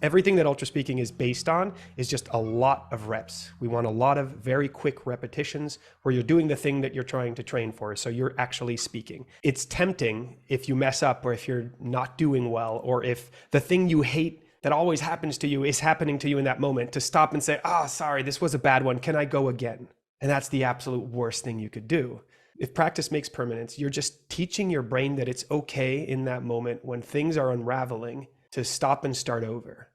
Everything that UltraSpeaking is based on is just a lot of reps. We want a lot of very quick repetitions where you're doing the thing that you're trying to train for. So you're actually speaking. It's tempting if you mess up or if you're not doing well, or if the thing you hate that always happens to you is happening to you in that moment, to stop and say, sorry, this was a bad one. Can I go again? And that's the absolute worst thing you could do. If practice makes permanence, you're just teaching your brain that it's okay in that moment when things are unraveling to stop and start over.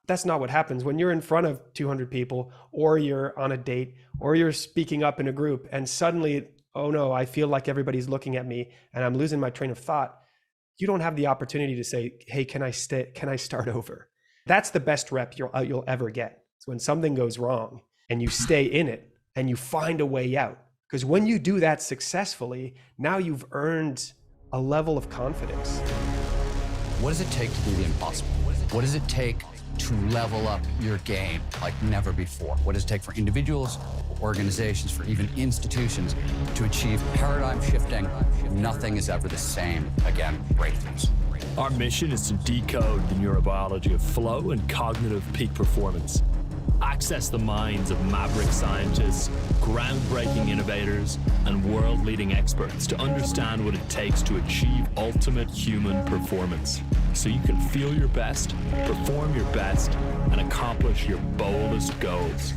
That's not what happens when you're in front of 200 people, or you're on a date, or you're speaking up in a group, and suddenly, oh no, I feel like everybody's looking at me and I'm losing my train of thought. You don't have the opportunity to say, hey, can I start over? That's the best rep you'll ever get. It's when something goes wrong and you stay in it and you find a way out. Because when you do that successfully, now you've earned a level of confidence. What does it take to do the impossible? What does it take to level up your game like never before? What does it take for individuals, for organizations, for even institutions to achieve paradigm shifting? Nothing is ever the same again, breakthroughs. Our mission is to decode the neurobiology of flow and cognitive peak performance. Access the minds of maverick scientists, groundbreaking innovators, and world-leading experts to understand what it takes to achieve ultimate human performance, so you can feel your best, perform your best, and accomplish your boldest goals.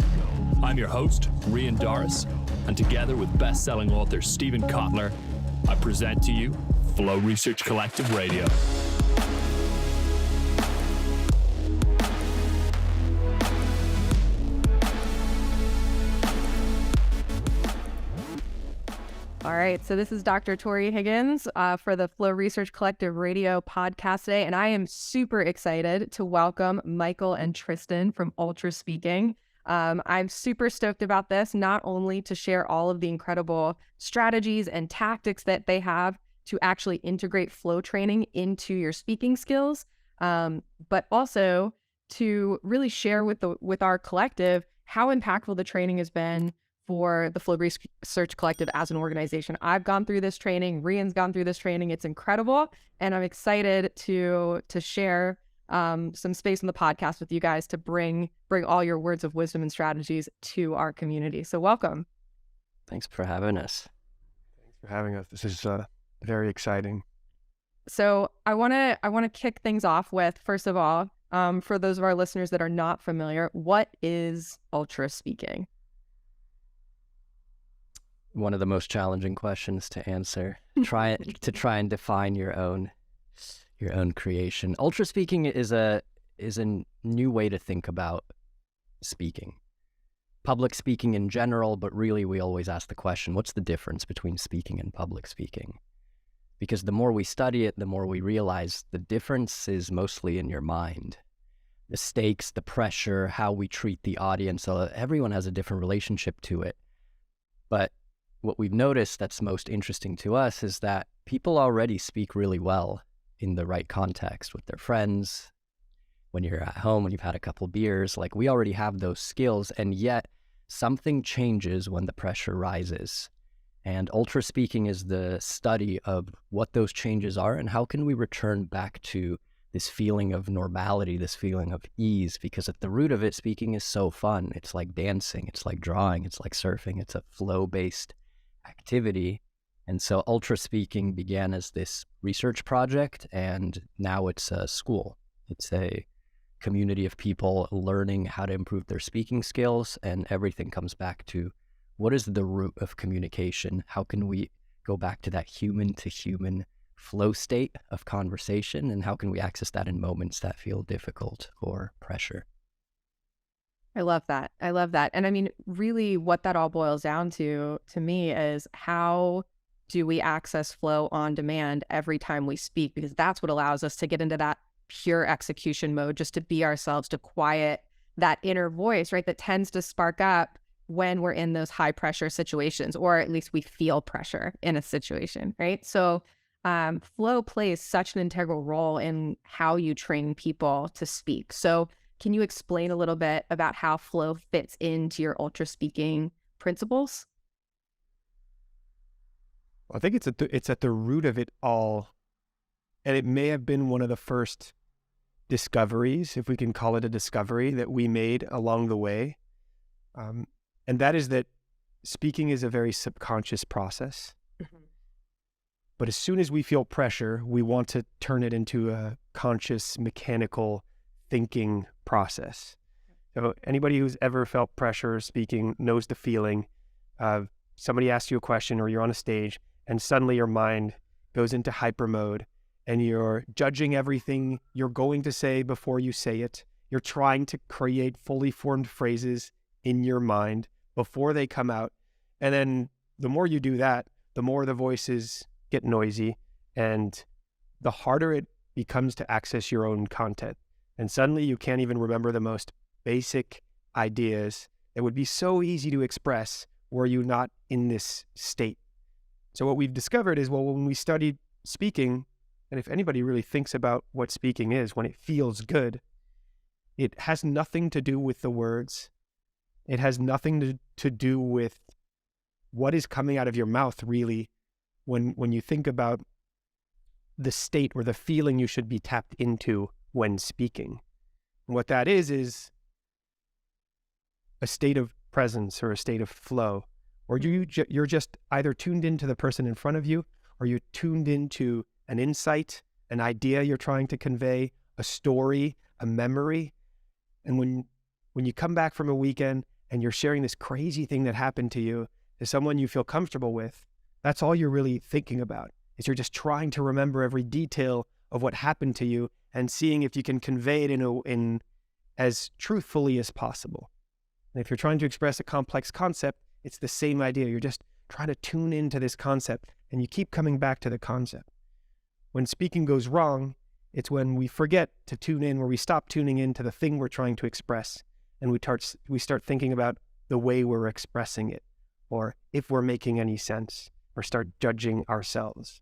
I'm your host, Rian Doris, and together with best-selling author Stephen Kotler, I present to you Flow Research Collective Radio. All right, so this is Dr. Tori Higgins for the Flow Research Collective Radio podcast today, and I am super excited to welcome Michael and Tristan from UltraSpeaking. I'm super stoked about this, not only to share all of the incredible strategies and tactics that they have to actually integrate flow training into your speaking skills, but also to really share with our collective how impactful the training has been for the Flow Research Collective as an organization. I've gone through this training. Rian's gone through this training. It's incredible. And I'm excited to share some space in the podcast with you guys to bring all your words of wisdom and strategies to our community. So welcome. Thanks for having us. Thanks for having us. This is very exciting. So I want to kick things off with, first of all, for those of our listeners that are not familiar, what is UltraSpeaking? One of the most challenging questions to answer. Try and define your own creation. UltraSpeaking is a new way to think about speaking. Public speaking in general, but really we always ask the question, what's the difference between speaking and public speaking? Because the more we study it, the more we realize the difference is mostly in your mind. The stakes, the pressure, how we treat the audience, so everyone has a different relationship to it. But what we've noticed that's most interesting to us is that people already speak really well in the right context with their friends, when you're at home, when you've had a couple beers, like we already have those skills, and yet something changes when the pressure rises. And UltraSpeaking is the study of what those changes are and how can we return back to this feeling of normality, this feeling of ease, because at the root of it, speaking is so fun. It's like dancing, it's like drawing, it's like surfing, it's a flow-based activity. And so UltraSpeaking began as this research project, and now it's a school. It's a community of people learning how to improve their speaking skills, and everything comes back to what is the root of communication? How can we go back to that human-to-human flow state of conversation, and how can we access that in moments that feel difficult or pressure? I love that. And I mean, really what that all boils down to me, is how do we access flow on demand every time we speak? Because that's what allows us to get into that pure execution mode, just to be ourselves, to quiet that inner voice, right? That tends to spark up when we're in those high pressure situations, or at least we feel pressure in a situation, right? So flow plays such an integral role in how you train people to speak. So can you explain a little bit about how flow fits into your UltraSpeaking principles? I think it's at the root of it all, and it may have been one of the first discoveries, if we can call it a discovery, that we made along the way. And that is that speaking is a very subconscious process. But as soon as we feel pressure, we want to turn it into a conscious, mechanical thinking process. So anybody who's ever felt pressure speaking knows the feeling of somebody asks you a question or you're on a stage and suddenly your mind goes into hyper mode and you're judging everything you're going to say before you say it. You're trying to create fully formed phrases in your mind before they come out. And then the more you do that, the more the voices get noisy and the harder it becomes to access your own content. And suddenly you can't even remember the most basic ideas that would be so easy to express were you not in this state. So what we've discovered is, well, when we studied speaking, and if anybody really thinks about what speaking is, when it feels good, it has nothing to do with the words. It has nothing to do with what is coming out of your mouth, really, when you think about the state or the feeling you should be tapped into when speaking. And what that is a state of presence or a state of flow, or you're just either tuned into the person in front of you, or you're tuned into an insight, an idea you're trying to convey, a story, a memory. And when you come back from a weekend and you're sharing this crazy thing that happened to you to someone you feel comfortable with, that's all you're really thinking about, is you're just trying to remember every detail of what happened to you and seeing if you can convey it in as truthfully as possible. And if you're trying to express a complex concept, it's the same idea. You're just trying to tune into this concept and you keep coming back to the concept. When speaking goes wrong, it's when we forget to tune in, where we stop tuning in to the thing we're trying to express and we start thinking about the way we're expressing it, or if we're making any sense, or start judging ourselves.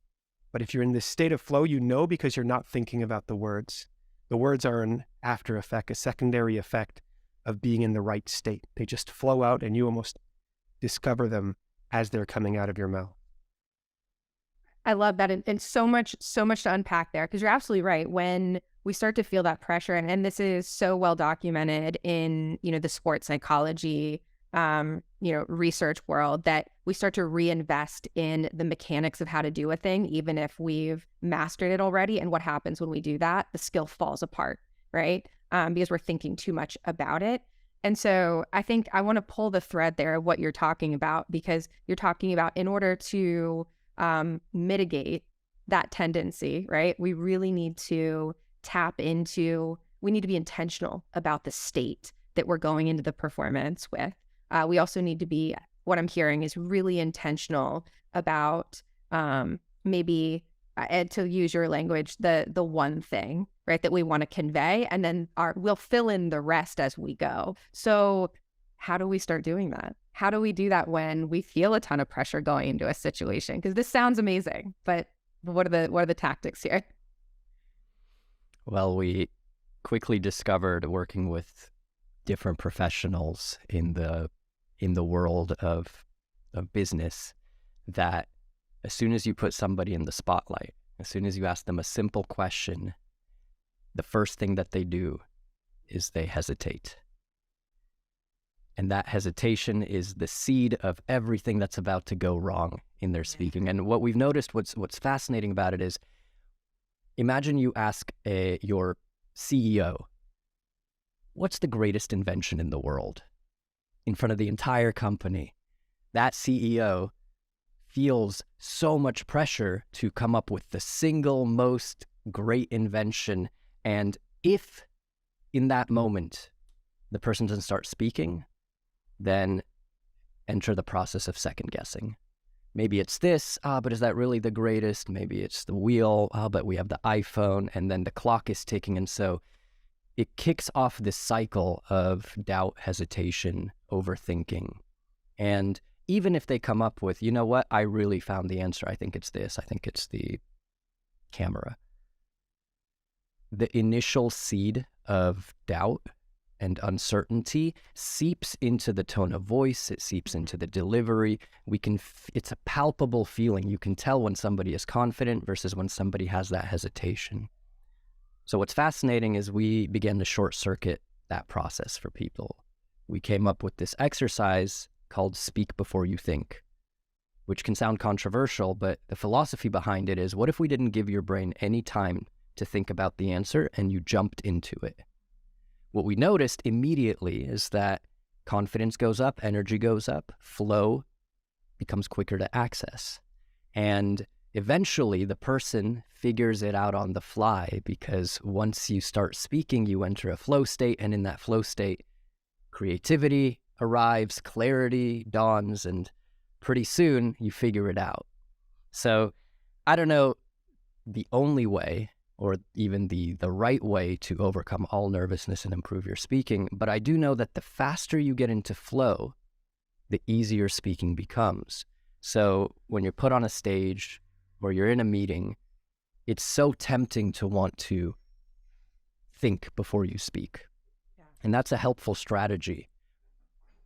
But if you're in this state of flow, you know, because you're not thinking about the words. The words are an after effect, a secondary effect of being in the right state. They just flow out and you almost discover them as they're coming out of your mouth. I love that. And so much to unpack there, because you're absolutely right. When we start to feel that pressure, and this is so well documented in, the sports psychology, research world, that we start to reinvest in the mechanics of how to do a thing, even if we've mastered it already. And what happens when we do that? The skill falls apart, right? Because we're thinking too much about it. And so I think I want to pull the thread there of what you're talking about, because you're talking about, in order to mitigate that tendency, right? We really need to we need to be intentional about the state that we're going into the performance with. We also need to be, what I'm hearing is, really intentional about maybe, to use your language, the one thing, right, that we want to convey, and then we'll fill in the rest as we go. So how do we start doing that? How do we do that when we feel a ton of pressure going into a situation? Because this sounds amazing, but what are the tactics here? Well, we quickly discovered, working with different professionals in the world of business, that as soon as you put somebody in the spotlight, as soon as you ask them a simple question, the first thing that they do is they hesitate. And that hesitation is the seed of everything that's about to go wrong in their speaking. And what we've noticed, what's fascinating about it is, imagine you ask your CEO, what's the greatest invention in the world? In front of the entire company. That CEO feels so much pressure to come up with the single most great invention. And if in that moment the person doesn't start speaking, then enter the process of second guessing. Maybe it's this, but is that really the greatest? Maybe it's the wheel, but we have the iPhone, and then the clock is ticking. And so it kicks off this cycle of doubt, hesitation, overthinking. And even if they come up with, you know what, I really found the answer. I think it's this. I think it's the camera. The initial seed of doubt and uncertainty seeps into the tone of voice. It seeps into the delivery. It's a palpable feeling. You can tell when somebody is confident versus when somebody has that hesitation. So what's fascinating is we began to short circuit that process for people. We came up with this exercise called Speak Before You Think, which can sound controversial, but the philosophy behind it is, what if we didn't give your brain any time to think about the answer and you jumped into it? What we noticed immediately is that confidence goes up, energy goes up, flow becomes quicker to access. And eventually the person figures it out on the fly, because once you start speaking, you enter a flow state, and in that flow state, creativity arrives, clarity dawns, and pretty soon you figure it out. So I don't know the only way or even the right way to overcome all nervousness and improve your speaking, but I do know that the faster you get into flow, the easier speaking becomes. So when you're put on a stage or you're in a meeting, it's so tempting to want to think before you speak. Yeah. And that's a helpful strategy.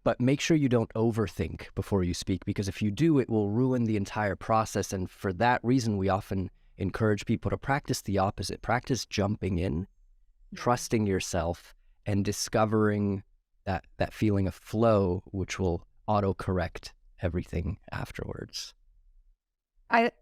But make sure you don't overthink before you speak, because if you do, it will ruin the entire process. And for that reason, we often encourage people to practice the opposite. Practice jumping in, trusting yourself, and discovering that feeling of flow, which will auto-correct everything afterwards. And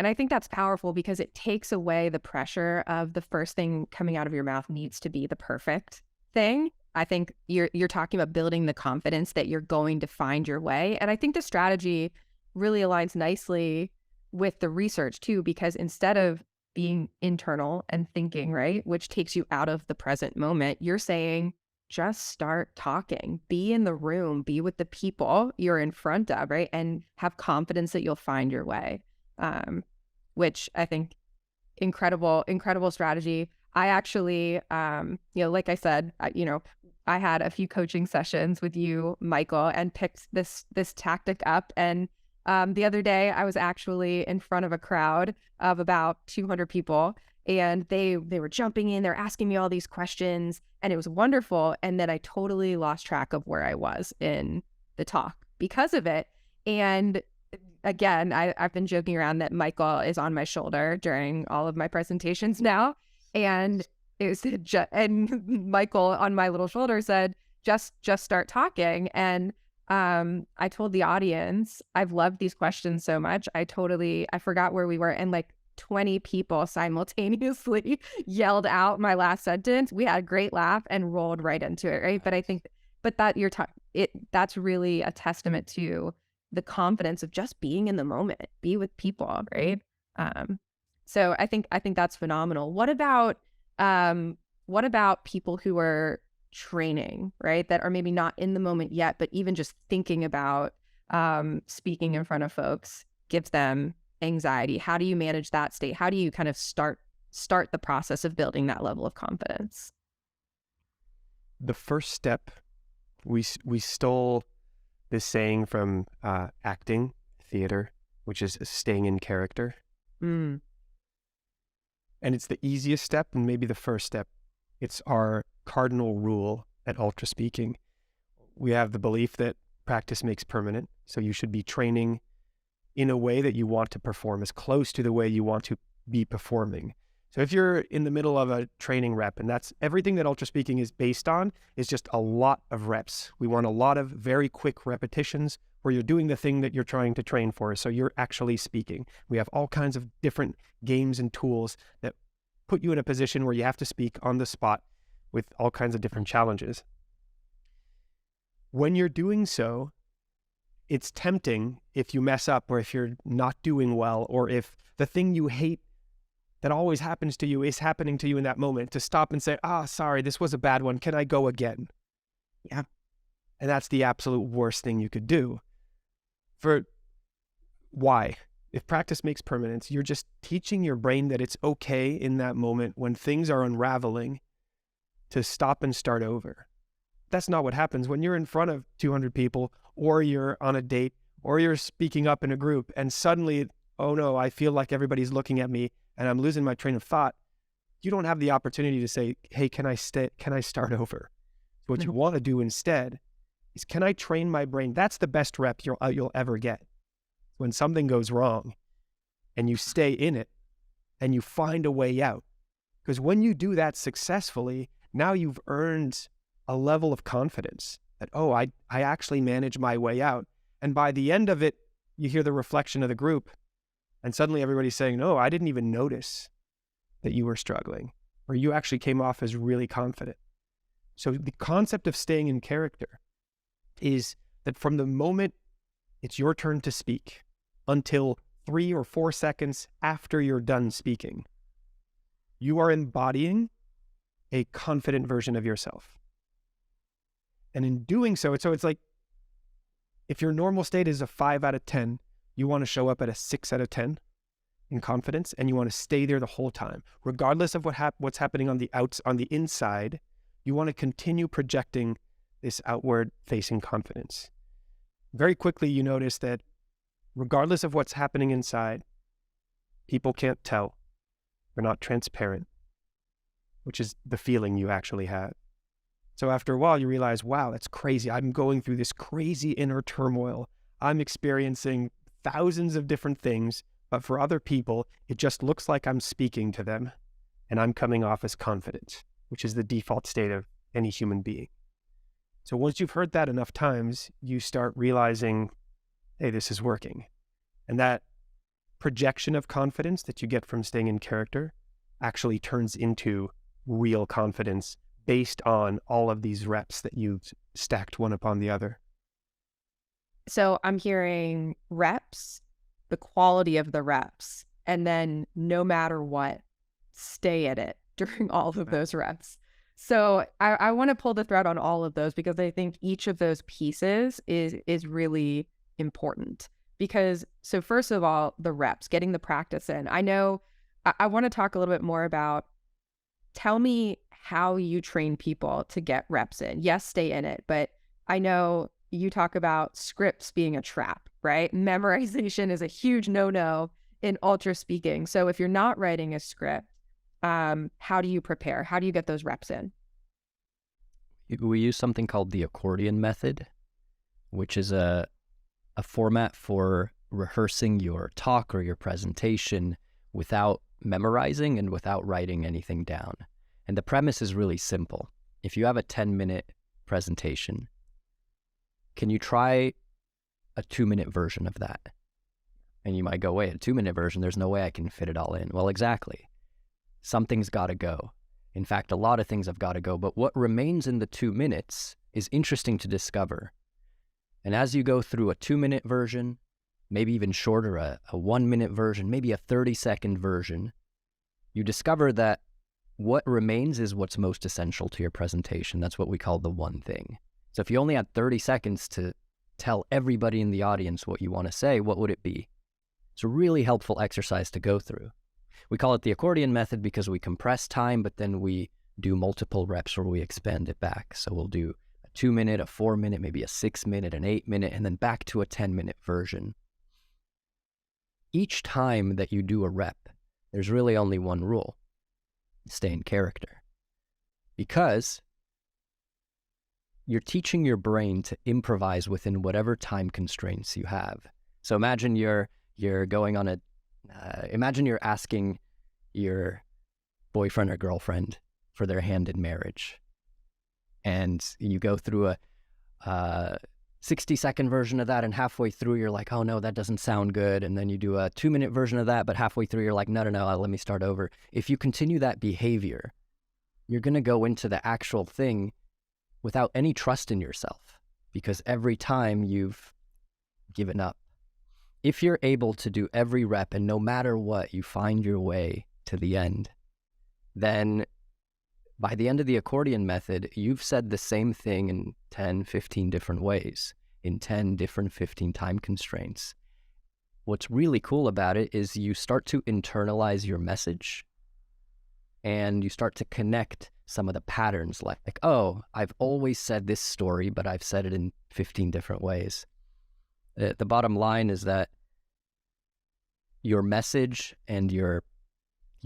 I think that's powerful because it takes away the pressure of the first thing coming out of your mouth needs to be the perfect thing. I think you're talking about building the confidence that you're going to find your way. And I think the strategy really aligns nicely with the research too, because instead of being internal and thinking, right, which takes you out of the present moment, you're saying, just start talking, be in the room, be with the people you're in front of, right? And have confidence that you'll find your way, which I think incredible strategy. I actually, like I said, I had a few coaching sessions with you, Michael, and picked this tactic up. And the other day I was actually in front of a crowd of about 200 people, and they were jumping in, they're asking me all these questions, and it was wonderful. And then I totally lost track of where I was in the talk because of it. And again, I've been joking around that Michael is on my shoulder during all of my presentations now. And it was and Michael on my little shoulder said, just start talking. And I told the audience, I've loved these questions so much. I forgot where we were. And like 20 people simultaneously yelled out my last sentence. We had a great laugh and rolled right into it. Right. But I think, that's really a testament to the confidence of just being in the moment, be with people. Right. So I think that's phenomenal. What about people who are training, right? That are maybe not in the moment yet, but even just thinking about speaking in front of folks gives them anxiety. How do you manage that state? How do you kind of start the process of building that level of confidence? The first step, we stole this saying from acting, theater, which is staying in character. And it's the easiest step and maybe the first step. It's our cardinal rule at UltraSpeaking. We have the belief that practice makes permanent. So you should be training in a way that you want to perform, as close to the way you want to be performing. So if you're in the middle of a training rep, and that's everything that UltraSpeaking is based on, is just a lot of reps. We want a lot of very quick repetitions where you're doing the thing that you're trying to train for. So you're actually speaking. We have all kinds of different games and tools that put you in a position where you have to speak on the spot with all kinds of different challenges. When you're doing so, it's tempting if you mess up, or if you're not doing well, or if the thing you hate that always happens to you is happening to you in that moment, to stop and say, sorry, this was a bad one. Can I go again? Yeah. And that's the absolute worst thing you could do. Why? If practice makes permanence, you're just teaching your brain that it's okay in that moment when things are unraveling to stop and start over. That's not what happens when you're in front of 200 people, or you're on a date, or you're speaking up in a group, and suddenly, oh no, I feel like everybody's looking at me and I'm losing my train of thought. You don't have the opportunity to say, hey, can I start over? What you want to do instead is, can I train my brain? That's the best rep you'll ever get. When something goes wrong and you stay in it and you find a way out, Because when you do that successfully, now you've earned a level of confidence that, oh, I actually managed my way out. And by the end of it, you hear the reflection of the group, and suddenly everybody's saying, no, I didn't even notice that you were struggling, or you actually came off as really confident. So the concept of staying in character is that from the moment it's your turn to speak until 3 or 4 seconds after you're done speaking, you are embodying a confident version of yourself. And in doing so, it's like if your normal state is a 5 out of 10, you want to show up at a 6 out of 10 in confidence, and you want to stay there the whole time. Regardless of what's happening on the inside, you want to continue projecting this outward-facing confidence. Very quickly, you notice that regardless of what's happening inside, people can't tell. They're not transparent, which is the feeling you actually have. So after a while, you realize, wow, that's crazy. I'm going through this crazy inner turmoil. I'm experiencing thousands of different things, but for other people, it just looks like I'm speaking to them, and I'm coming off as confident, which is the default state of any human being. So once you've heard that enough times, you start realizing, hey, this is working. And that projection of confidence that you get from staying in character actually turns into real confidence based on all of these reps that you've stacked one upon the other. So I'm hearing reps, the quality of the reps, and then no matter what, stay at it during all of those reps. So I want to pull the thread on all of those because I think each of those pieces is really important. Because, so first of all, the reps, getting the practice in. I know I want to talk a little bit more about, tell me how you train people to get reps in. Yes, stay in it, but I know you talk about scripts being a trap, right? Memorization is a huge no-no in UltraSpeaking. So if you're not writing a script, how do you prepare? How do you get those reps in? We use something called the accordion method, which is a format for rehearsing your talk or your presentation without memorizing and without writing anything down. And the premise is really simple. If you have a 10-minute presentation, can you try a 2-minute version of that? And you might go, wait, a 2-minute version, there's no way I can fit it all in. Well, exactly. Something's got to go. In fact, a lot of things have got to go, but what remains in the 2 minutes is interesting to discover. And as you go through a 2-minute version, maybe even shorter, a 1-minute version, maybe a 30-second version, you discover that what remains is what's most essential to your presentation. That's what we call the one thing. So if you only had 30 seconds to tell everybody in the audience what you want to say, what would it be? It's a really helpful exercise to go through. We call it the accordion method because we compress time, but then we do multiple reps where we expand it back. So we'll do a 2-minute, a 4-minute, maybe a 6-minute, an 8-minute, and then back to a 10-minute version. Each time that you do a rep, there's really only one rule: stay in character. Because you're teaching your brain to improvise within whatever time constraints you have. So imagine you're going on imagine you're asking your boyfriend or girlfriend for their hand in marriage. And you go through a 60-second version of that, and halfway through you're like, oh no, that doesn't sound good. And then you do a 2-minute version of that, but halfway through you're like, no, let me start over. If you continue that behavior, you're going to go into the actual thing without any trust in yourself, because every time you've given up. If you're able to do every rep and no matter what, you find your way to the end, then by the end of the accordion method, you've said the same thing in 10, 15 different ways, in 10 different 15 time constraints. What's really cool about it is you start to internalize your message and you start to connect some of the patterns like, oh, I've always said this story, but I've said it in 15 different ways. The bottom line is that your message and your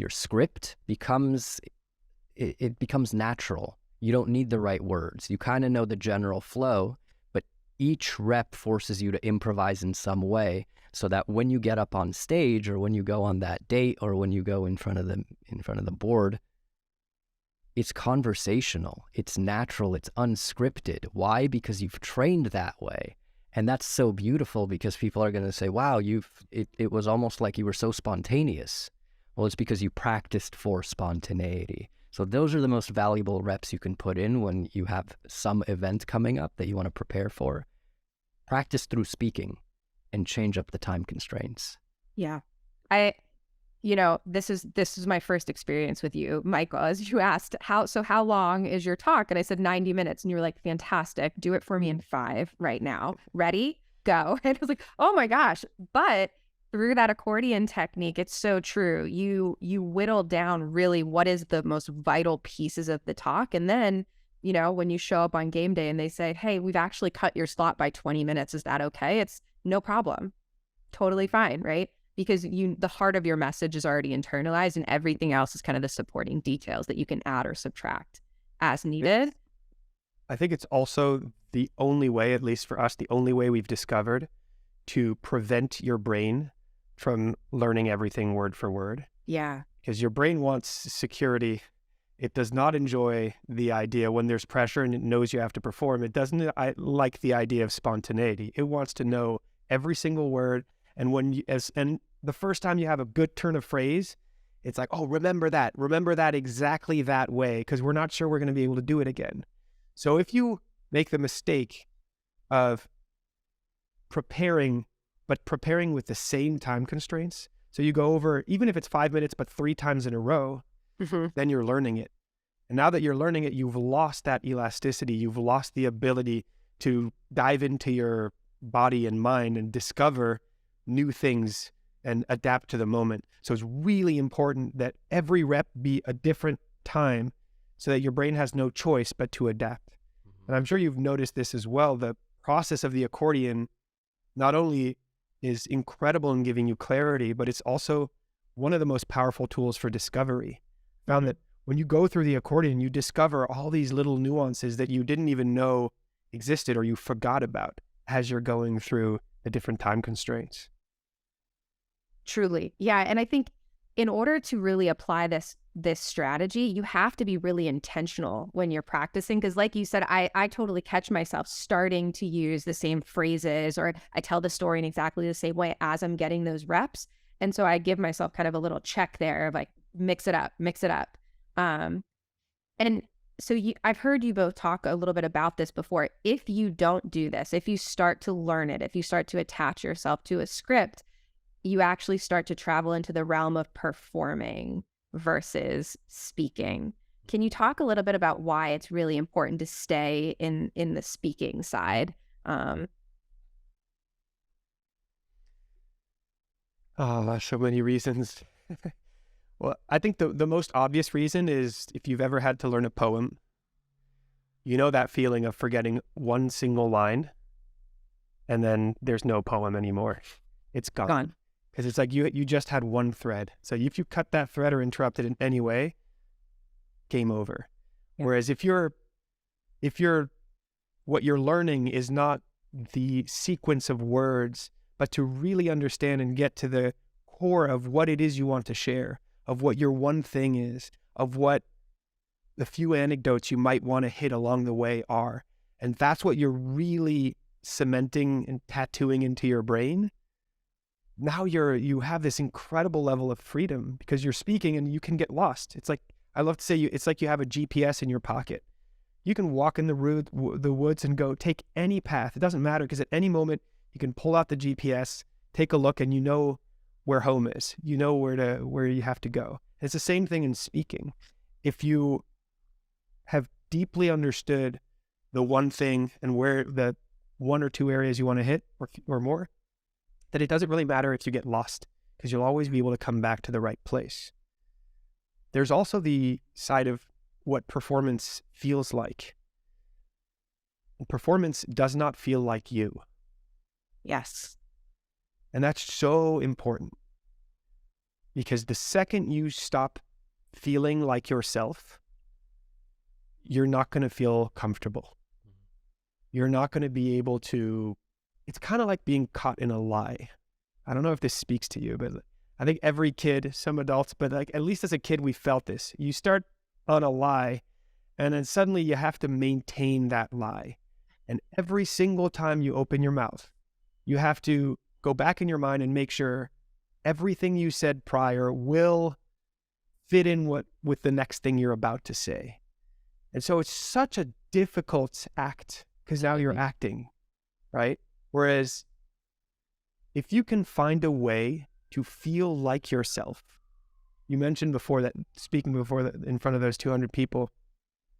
script becomes natural. You don't need the right words. You kind of know the general flow, but each rep forces you to improvise in some way so that when you get up on stage or when you go on that date or when you go in front of the board, it's conversational, it's natural, it's unscripted. Why? Because you've trained that way. And that's so beautiful, because people are going to say, wow, it was almost like you were so spontaneous. Well, it's because you practiced for spontaneity. So those are the most valuable reps you can put in when you have some event coming up that you want to prepare for. Practice through speaking and change up the time constraints. Yeah. This is my first experience with you, Michael, as you asked, how long is your talk? And I said 90 minutes. And you were like, fantastic. Do it for me in 5 right now. Ready? Go. And I was like, oh my gosh. But through that accordion technique, it's so true. You whittle down really what is the most vital pieces of the talk. And then, when you show up on game day and they say, hey, we've actually cut your slot by 20 minutes. Is that okay? It's no problem. Totally fine, right? Because the heart of your message is already internalized, and everything else is kind of the supporting details that you can add or subtract as needed. I think it's also the only way, at least for us, the only way we've discovered to prevent your brain from learning everything word for word. Yeah. Because your brain wants security. It does not enjoy the idea when there's pressure and it knows you have to perform. It doesn't like the idea of spontaneity. It wants to know every single word. And and the first time you have a good turn of phrase, it's like, oh, remember that exactly that way, because we're not sure we're going to be able to do it again. So if you make the mistake of preparing with the same time constraints, so you go over, even if it's 5 minutes, but 3 times in a row, then you're learning it. And now that you're learning it, you've lost that elasticity. You've lost the ability to dive into your body and mind and discover new things and adapt to the moment. So it's really important that every rep be a different time so that your brain has no choice but to adapt. And I'm sure you've noticed this as well. The process of the accordion not only is incredible in giving you clarity, but it's also one of the most powerful tools for discovery. Found that when you go through the accordion, you discover all these little nuances that you didn't even know existed or you forgot about as you're going through the different time constraints. Truly. Yeah. And I think in order to really apply this strategy, you have to be really intentional when you're practicing. Because like you said, I totally catch myself starting to use the same phrases, or I tell the story in exactly the same way as I'm getting those reps. And so I give myself kind of a little check there of like, mix it up. And so I've heard you both talk a little bit about this before. If you don't do this, if you start to learn it, if you start to attach yourself to a script, you actually start to travel into the realm of performing versus speaking. Can you talk a little bit about why it's really important to stay in the speaking side? So many reasons. Well, I think the most obvious reason is if you've ever had to learn a poem, you know that feeling of forgetting one single line and then there's no poem anymore. It's gone. Because it's like you just had one thread. So if you cut that thread or interrupt it in any way, game over. Yeah. Whereas if what you're learning is not the sequence of words, but to really understand and get to the core of what it is you want to share, of what your one thing is, of what the few anecdotes you might want to hit along the way are. And that's what you're really cementing and tattooing into your brain. Now you have this incredible level of freedom because you're speaking and you can get lost. It's like, I love to say, it's like you have a GPS in your pocket. You can walk in the woods and go take any path. It doesn't matter, because at any moment you can pull out the GPS, take a look, and you know where home is. You know where you have to go. It's the same thing in speaking. If you have deeply understood the one thing and where the 1 or 2 areas you want to hit or more, that it doesn't really matter if you get lost, because you'll always be able to come back to the right place. There's also the side of what performance feels like. Performance does not feel like you. Yes. And that's so important, because the second you stop feeling like yourself, you're not going to feel comfortable. You're not going to be able to, it's kind of like being caught in a lie. I don't know if this speaks to you, but I think every kid, some adults, but like at least as a kid, we felt this. You start on a lie, and then suddenly you have to maintain that lie. And every single time you open your mouth, you have to go back in your mind and make sure everything you said prior will fit in with the next thing you're about to say. And so it's such a difficult act because now you're acting, right? Whereas if you can find a way to feel like yourself, you mentioned before that speaking before that in front of those 200 people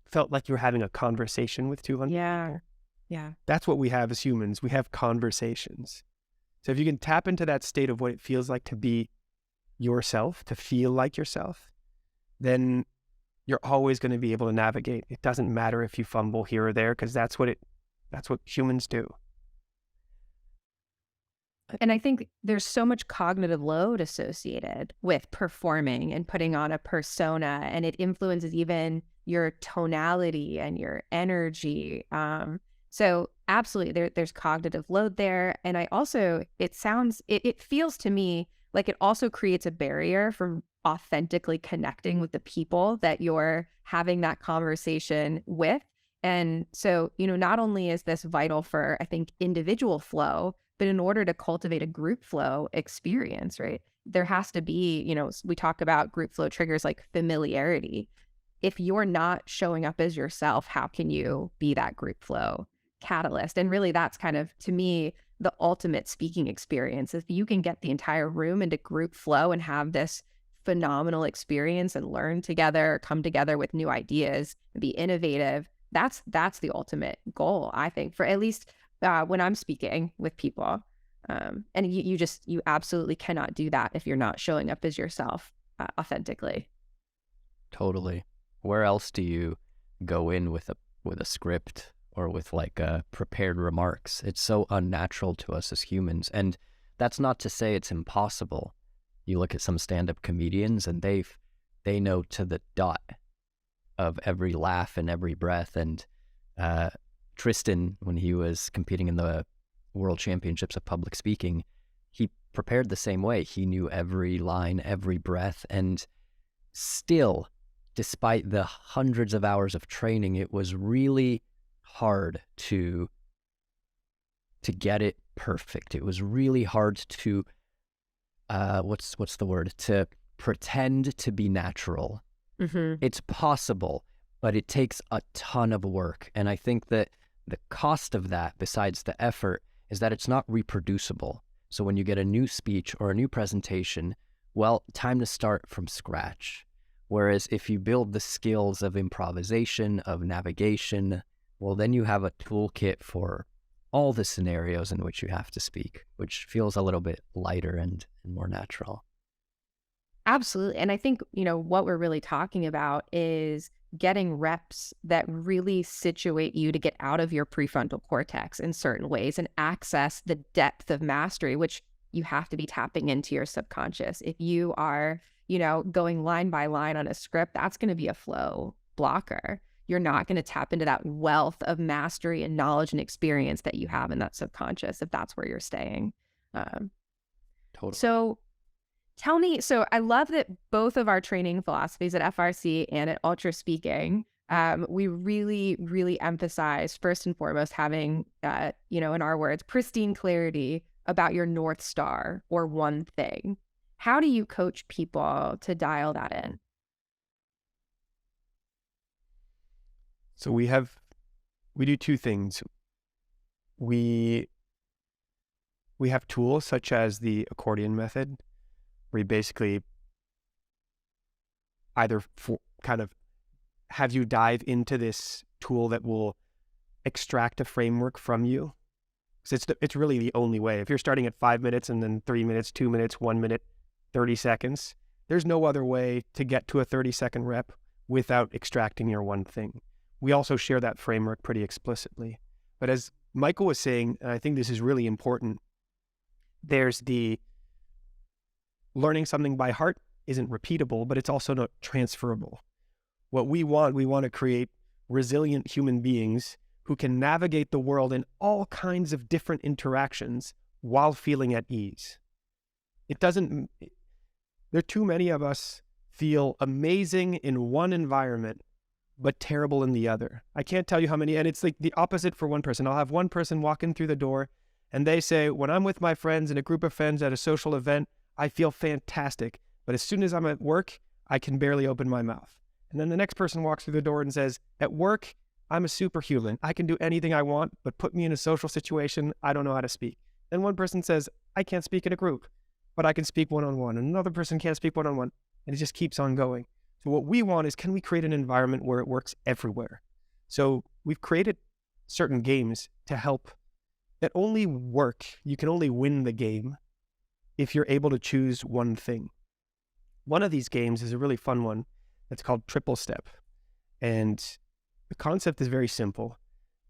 felt like you're having a conversation with 200. Yeah. That's what we have as humans. We have conversations. So if you can tap into that state of what it feels like to be yourself, to feel like yourself, then you're always going to be able to navigate. It doesn't matter if you fumble here or there, because that's what humans do. And I think there's so much cognitive load associated with performing and putting on a persona, and it influences even your tonality and your energy. So absolutely, there's cognitive load there. And I also, it feels to me like it also creates a barrier from authentically connecting with the people that you're having that conversation with. And so, not only is this vital for, I think, individual flow, but in order to cultivate a group flow experience, right, there has to be, we talk about group flow triggers like familiarity. If you're not showing up as yourself, how can you be that group flow catalyst? And really, that's kind of, to me, the ultimate speaking experience. If you can get the entire room into group flow and have this phenomenal experience and learn together, come together with new ideas, and be innovative, that's the ultimate goal, I think, for at least when I'm speaking with people. And you absolutely cannot do that if you're not showing up as yourself authentically. Totally. Where else do you go in with a script or with like prepared remarks? It's so unnatural to us as humans. And that's not to say it's impossible. You look at some stand-up comedians and they know to the dot of every laugh and every breath. And Tristan, when he was competing in the World Championships of Public Speaking, he prepared the same way. He knew every line, every breath, and still, despite the hundreds of hours of training, it was really hard to get it perfect. It was really hard to what's the word? To pretend to be natural. Mm-hmm. It's possible, but it takes a ton of work. And I think that the cost of that, besides the effort, is that it's not reproducible. So when you get a new speech or a new presentation, well, time to start from scratch. Whereas if you build the skills of improvisation, of navigation, well, then you have a toolkit for all the scenarios in which you have to speak, which feels a little bit lighter and more natural. Absolutely. And I think, what we're really talking about is getting reps that really situate you to get out of your prefrontal cortex in certain ways and access the depth of mastery, which you have to be tapping into your subconscious. If you are, going line by line on a script, that's going to be a flow blocker. You're not going to tap into that wealth of mastery and knowledge and experience that you have in that subconscious if that's where you're staying. Totally. So tell me, so I love that both of our training philosophies at FRC and at UltraSpeaking, we really, really emphasize first and foremost having, in our words, pristine clarity about your North Star or one thing. How do you coach people to dial that in? So we do two things. We have tools such as the accordion method, where you basically either kind of have you dive into this tool that will extract a framework from you. So it's really the only way. If you're starting at 5 minutes and then 3 minutes, 2 minutes, 1 minute, 30 seconds, there's no other way to get to a 30-second rep without extracting your one thing. We also share that framework pretty explicitly. But as Michael was saying, and I think this is really important, there's the learning something by heart isn't repeatable, but it's also not transferable. What we want to create resilient human beings who can navigate the world in all kinds of different interactions while feeling at ease. There are too many of us feel amazing in one environment, but terrible in the other. I can't tell you how many, and it's like the opposite for one person. I'll have one person walk in through the door and they say, when I'm with my friends in a group of friends at a social event, I feel fantastic. But as soon as I'm at work, I can barely open my mouth. And then the next person walks through the door and says, at work, I'm a superhuman. I can do anything I want, but put me in a social situation, I don't know how to speak. Then one person says, I can't speak in a group, but I can speak one-on-one. And another person can't speak one-on-one. And it just keeps on going. So what we want is, can we create an environment where it works everywhere? So we've created certain games to help that only work. You can only win the game if you're able to choose one thing. One of these games is a really fun one. It's called Triple Step. And the concept is very simple.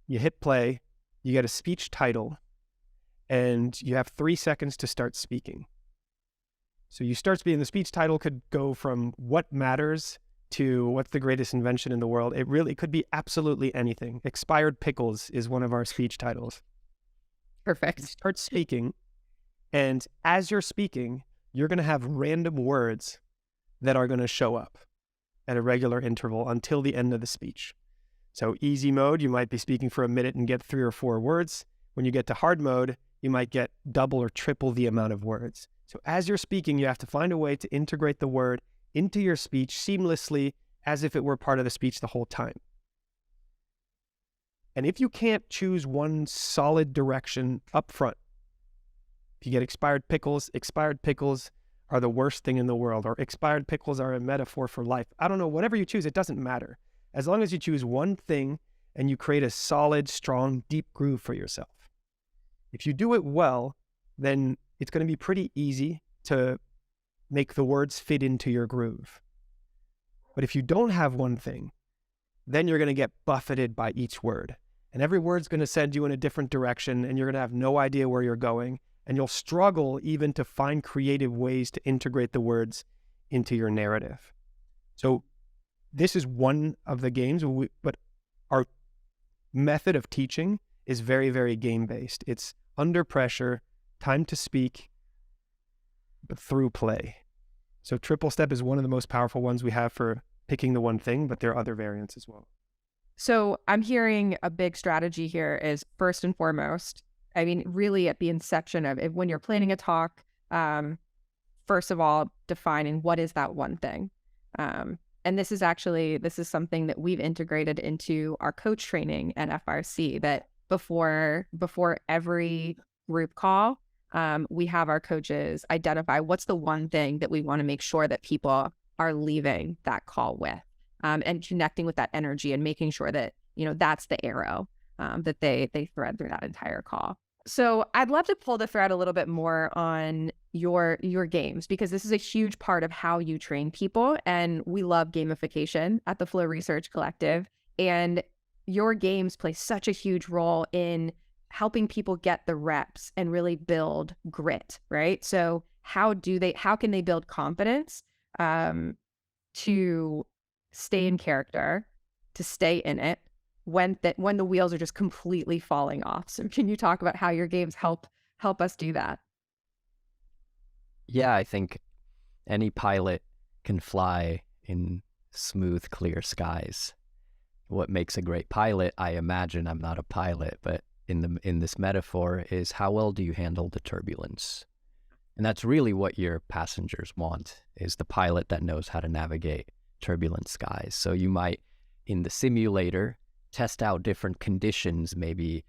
You hit play, you get a speech title, and you have 3 seconds to start speaking. So you start speaking, the speech title could go from what matters to what's the greatest invention in the world. It could be absolutely anything. Expired pickles is one of our speech titles. Perfect. You start speaking, and as you're speaking, you're going to have random words that are going to show up at a regular interval until the end of the speech. So easy mode, you might be speaking for a minute and get 3 or 4 words. When you get to hard mode, you might get double or triple the amount of words. So as you're speaking, you have to find a way to integrate the word into your speech seamlessly as if it were part of the speech the whole time. And if you can't choose one solid direction up front, if you get expired pickles are the worst thing in the world, or expired pickles are a metaphor for life. I don't know, whatever you choose, it doesn't matter. As long as you choose one thing and you create a solid, strong, deep groove for yourself. If you do it well, then it's going to be pretty easy to make the words fit into your groove. But if you don't have one thing, then you're going to get buffeted by each word. And every word's going to send you in a different direction, and you're going to have no idea where you're going. And you'll struggle even to find creative ways to integrate the words into your narrative. So this is one of the games, but our method of teaching is very, very game-based. It's under pressure, time to speak, but through play. So Triple Step is one of the most powerful ones we have for picking the one thing, but there are other variants as well. So I'm hearing a big strategy here is, first and foremost, I mean, really at the inception of it, when you're planning a talk, first of all, defining what is that one thing. And this is something that we've integrated into our coach training at FRC, that before every group call, we have our coaches identify what's the one thing that we want to make sure that people are leaving that call with, and connecting with that energy and making sure that, that's the arrow that they thread through that entire call. So I'd love to pull the thread a little bit more on your games, because this is a huge part of how you train people. And we love gamification at the Flow Research Collective. And your games play such a huge role in helping people get the reps and really build grit, right? So how can they build confidence to stay in character, to stay in it, when the wheels are just completely falling off? So can you talk about how your games help us do that? Yeah, I think any pilot can fly in smooth, clear skies. What makes a great pilot, I imagine, I'm not a pilot, but in this metaphor, is how well do you handle the turbulence? And that's really what your passengers want, is the pilot that knows how to navigate turbulent skies. So you might, in the simulator, test out different conditions, maybe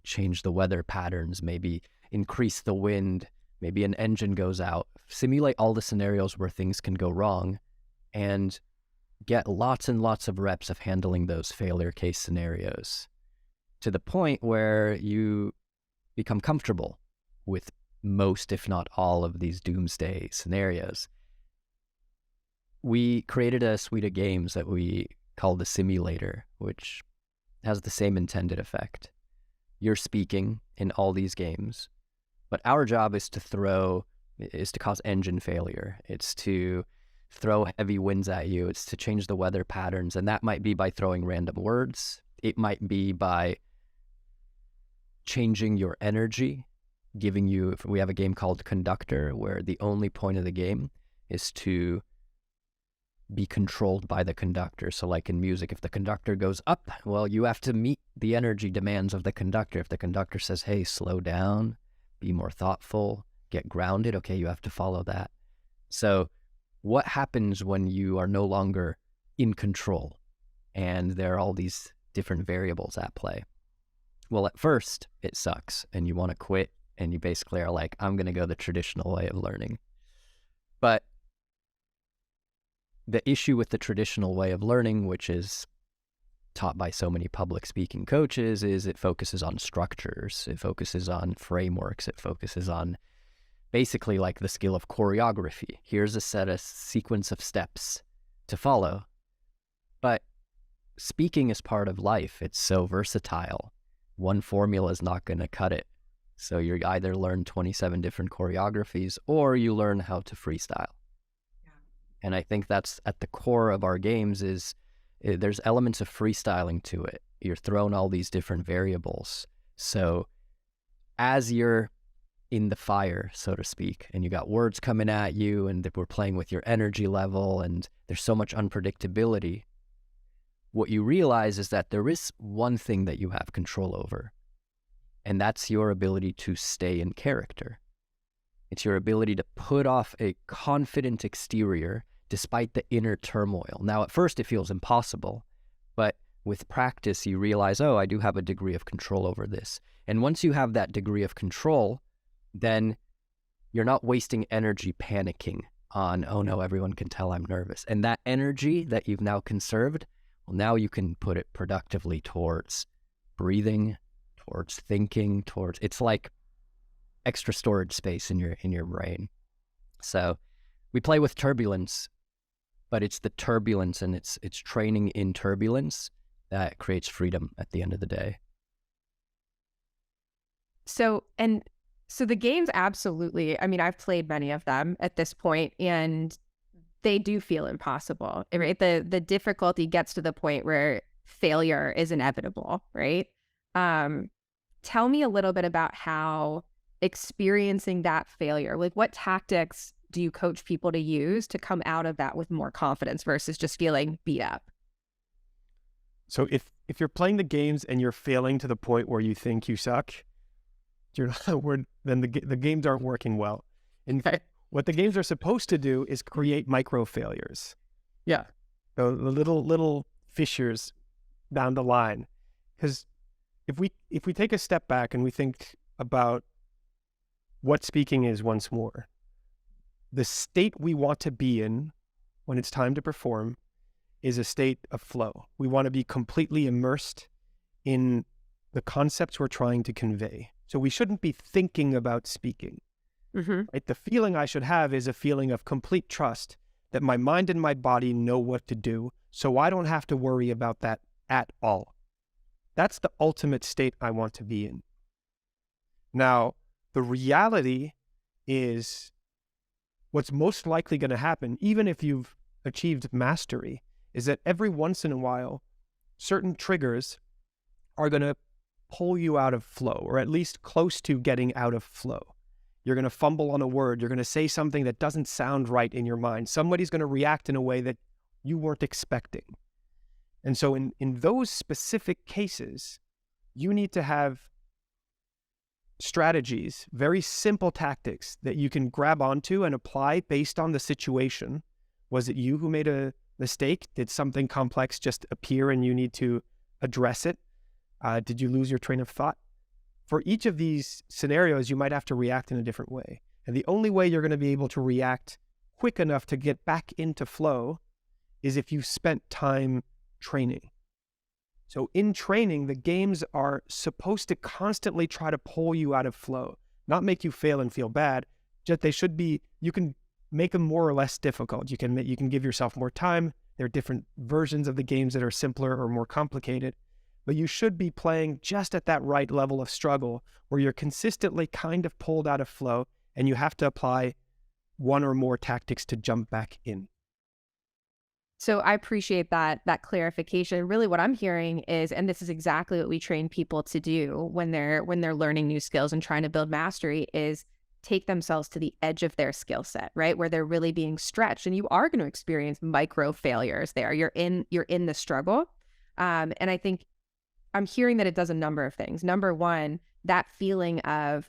change the weather patterns, maybe increase the wind, maybe an engine goes out, simulate all the scenarios where things can go wrong, and get lots and lots of reps of handling those failure case scenarios to the point where you become comfortable with most, if not all, of these doomsday scenarios. We created a suite of games that we call the simulator, which has the same intended effect. You're speaking in all these games, but our job is to cause engine failure. It's to throw heavy winds at you. It's to change the weather patterns. And that might be by throwing random words. It might be by changing your energy, we have a game called Conductor, where the only point of the game is to be controlled by the conductor. So like in music, if the conductor goes up, well, you have to meet the energy demands of the conductor. If the conductor says, hey, slow down, be more thoughtful, get grounded, okay, you have to follow that. So what happens when you are no longer in control and there are all these different variables at play? Well, at first it sucks and you want to quit and you basically are like, I'm going to go the traditional way of learning. But the issue with the traditional way of learning, which is taught by so many public speaking coaches, is it focuses on structures, it focuses on frameworks, it focuses on basically like the skill of choreography. Here's a sequence of steps to follow. But speaking is part of life. It's so versatile. One formula is not going to cut it. So you either learn 27 different choreographies or you learn how to freestyle. And I think that's at the core of our games is there's elements of freestyling to it. You're throwing all these different variables. So as you're in the fire, so to speak, and you got words coming at you and we're playing with your energy level and there's so much unpredictability, what you realize is that there is one thing that you have control over, and that's your ability to stay in character. It's your ability to put off a confident exterior despite the inner turmoil. Now, at first it feels impossible, but with practice you realize, oh, I do have a degree of control over this. And once you have that degree of control, then you're not wasting energy panicking on, oh no, everyone can tell I'm nervous. And that energy that you've now conserved, well, now you can put it productively towards breathing, towards thinking, towards, it's like extra storage space in your brain. So we play with turbulence, but it's the turbulence and it's training in turbulence that creates freedom at the end of the day. So the games, absolutely. I mean, I've played many of them at this point, and they do feel impossible, right? The difficulty gets to the point where failure is inevitable, right? Tell me a little bit about how experiencing that failure, like what tactics do you coach people to use to come out of that with more confidence versus just feeling beat up? So if you're playing the games and you're failing to the point where you think you suck, then the games aren't working well. In fact, what the games are supposed to do is create micro failures. Yeah. So the little fissures down the line. Because if we take a step back and we think about what speaking is once more, the state we want to be in when it's time to perform is a state of flow. We want to be completely immersed in the concepts we're trying to convey. So we shouldn't be thinking about speaking. Mm-hmm. Right? The feeling I should have is a feeling of complete trust that my mind and my body know what to do, so I don't have to worry about that at all. That's the ultimate state I want to be in. Now, the reality is what's most likely going to happen, even if you've achieved mastery, is that every once in a while, certain triggers are going to pull you out of flow, or at least close to getting out of flow. You're going to fumble on a word. You're going to say something that doesn't sound right in your mind. Somebody's going to react in a way that you weren't expecting. And so in those specific cases, you need to have strategies, very simple tactics that you can grab onto and apply based on the situation. Was it you who made a mistake? Did something complex just appear and you need to address it? Did you lose your train of thought? For each of these scenarios, you might have to react in a different way. And the only way you're going to be able to react quick enough to get back into flow is if you've spent time training. So in training, the games are supposed to constantly try to pull you out of flow, not make you fail and feel bad. Just they should be, you can make them more or less difficult. You can give yourself more time. There are different versions of the games that are simpler or more complicated, but you should be playing just at that right level of struggle where you're consistently kind of pulled out of flow and you have to apply one or more tactics to jump back in. So I appreciate that clarification. Really what I'm hearing is, and this is exactly what we train people to do when they're learning new skills and trying to build mastery, is take themselves to the edge of their skill set, right? Where they're really being stretched, and you are going to experience micro failures there. You're in the struggle. And I think I'm hearing that it does a number of things. Number one, that feeling of,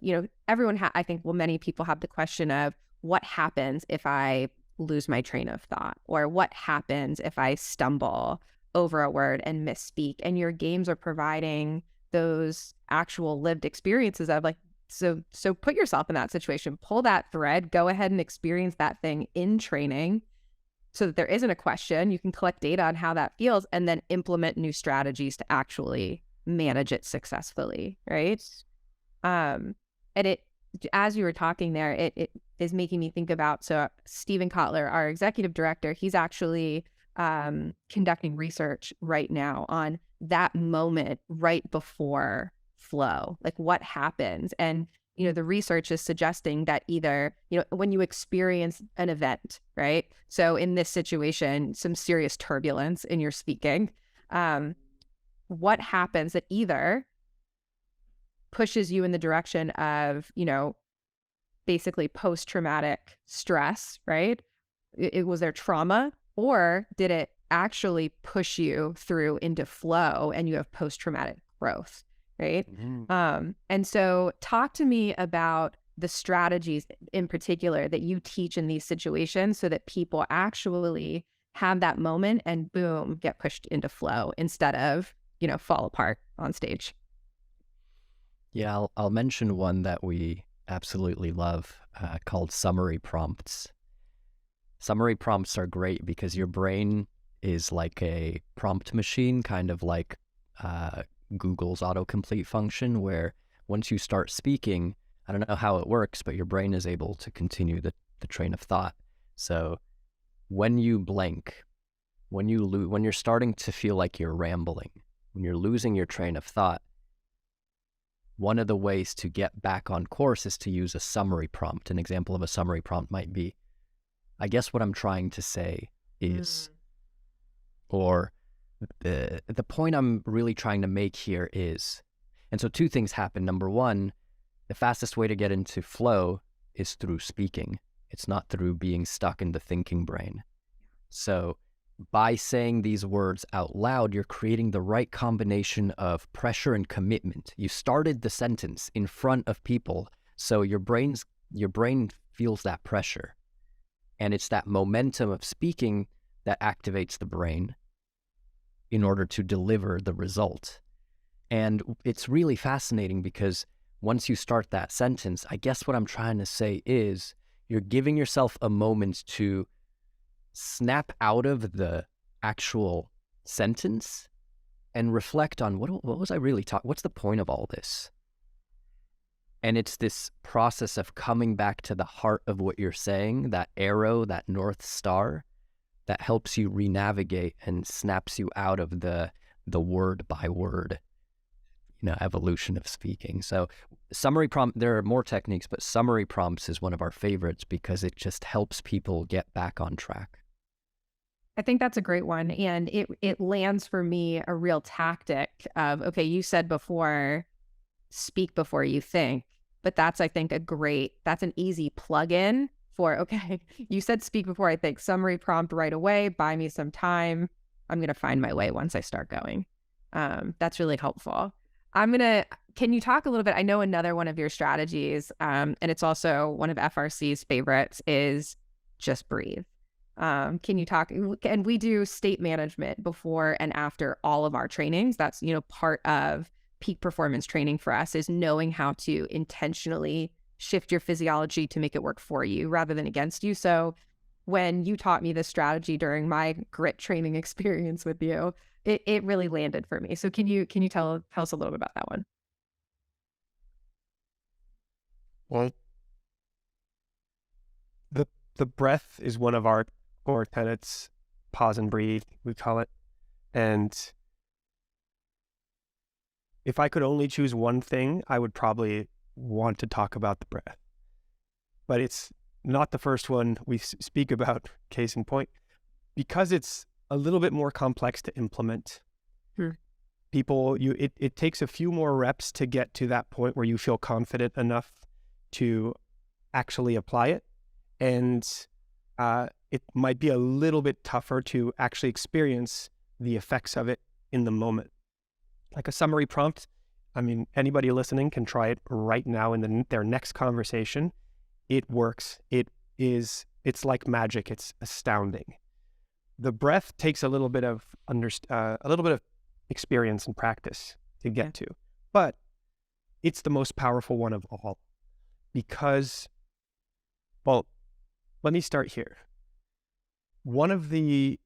everyone, many people have the question of what happens if I lose my train of thought, or what happens if I stumble over a word and misspeak. And your games are providing those actual lived experiences of like, so put yourself in that situation, pull that thread, go ahead and experience that thing in training so that there isn't a question. You can collect data on how that feels and then implement new strategies to actually manage it successfully, right? And it, as you were talking there, it is making me think about, so Stephen Kotler, our executive director, he's actually conducting research right now on that moment right before flow, like what happens. And the research is suggesting that either when you experience an event, right, so in this situation, some serious turbulence in your speaking, what happens that either pushes you in the direction of basically post-traumatic stress, right? It was there trauma, or did it actually push you through into flow and you have post-traumatic growth, right? And so talk to me about the strategies in particular that you teach in these situations so that people actually have that moment and boom, get pushed into flow instead of, fall apart on stage. Yeah, I'll mention one that we absolutely love called summary prompts. Summary prompts are great because your brain is like a prompt machine, kind of like Google's autocomplete function, where once you start speaking, I don't know how it works, but your brain is able to continue the train of thought. So when you blank, when you're starting to feel like you're rambling, when you're losing your train of thought, one of the ways to get back on course is to use a summary prompt. An example of a summary prompt might be, I guess what I'm trying to say is, or the point I'm really trying to make here is. And so two things happen. Number one, the fastest way to get into flow is through speaking. It's not through being stuck in the thinking brain. So by saying these words out loud, you're creating the right combination of pressure and commitment. You started the sentence in front of people, so your brain feels that pressure. And it's that momentum of speaking that activates the brain in order to deliver the result. And it's really fascinating because once you start that sentence, I guess what I'm trying to say is you're giving yourself a moment to snap out of the actual sentence and reflect on what was I really talking? What's the point of all this? And it's this process of coming back to the heart of what you're saying, that arrow, that North Star, that helps you re-navigate and snaps you out of the word by word, evolution of speaking. So summary prompt, there are more techniques, but summary prompts is one of our favorites because it just helps people get back on track. I think that's a great one. And it lands for me a real tactic of, okay, you said before, speak before you think, but that's, I think, that's an easy plug-in for, okay, you said speak before I think, summary prompt right away, buy me some time. I'm going to find my way once I start going. That's really helpful. Can you talk a little bit? I know another one of your strategies, and it's also one of FRC's favorites, is just breathe. Can you talk, and we do state management before and after all of our trainings. That's, part of peak performance training for us, is knowing how to intentionally shift your physiology to make it work for you rather than against you. So when you taught me this strategy during my grit training experience with you, it really landed for me. So can you tell us a little bit about that one? Well, the breath is one of our core tenets, pause and breathe, we call it. And if I could only choose one thing, I would probably want to talk about the breath. But it's not the first one we speak about, case in point, because it's a little bit more complex to implement. It takes a few more reps to get to that point where you feel confident enough to actually apply it. And it might be a little bit tougher to actually experience the effects of it in the moment. Like a summary prompt, I mean, anybody listening can try it right now in their next conversation. It works. It's like magic. It's astounding. The breath takes a little bit of experience and practice to get to, but it's the most powerful one of all because, well, let me start here. One of the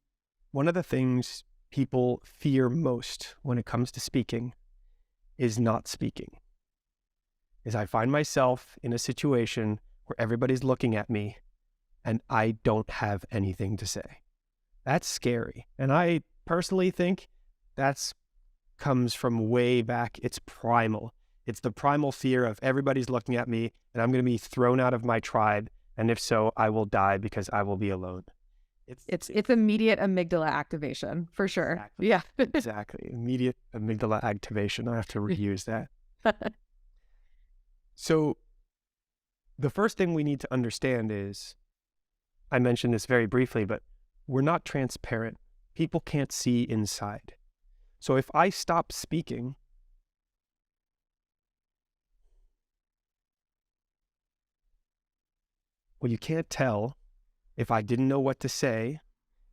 things people fear most when it comes to speaking is not speaking. Is I find myself in a situation where everybody's looking at me and I don't have anything to say. That's scary. And I personally think that's comes from way back. It's primal. It's the primal fear of everybody's looking at me and I'm going to be thrown out of my tribe. And if so, I will die because I will be alone. It's immediate amygdala activation for sure. Exactly. Yeah. Exactly. Immediate amygdala activation. I have to reuse that. So the first thing we need to understand is, I mentioned this very briefly, but we're not transparent. People can't see inside. So if I stop speaking, well, you can't tell if I didn't know what to say,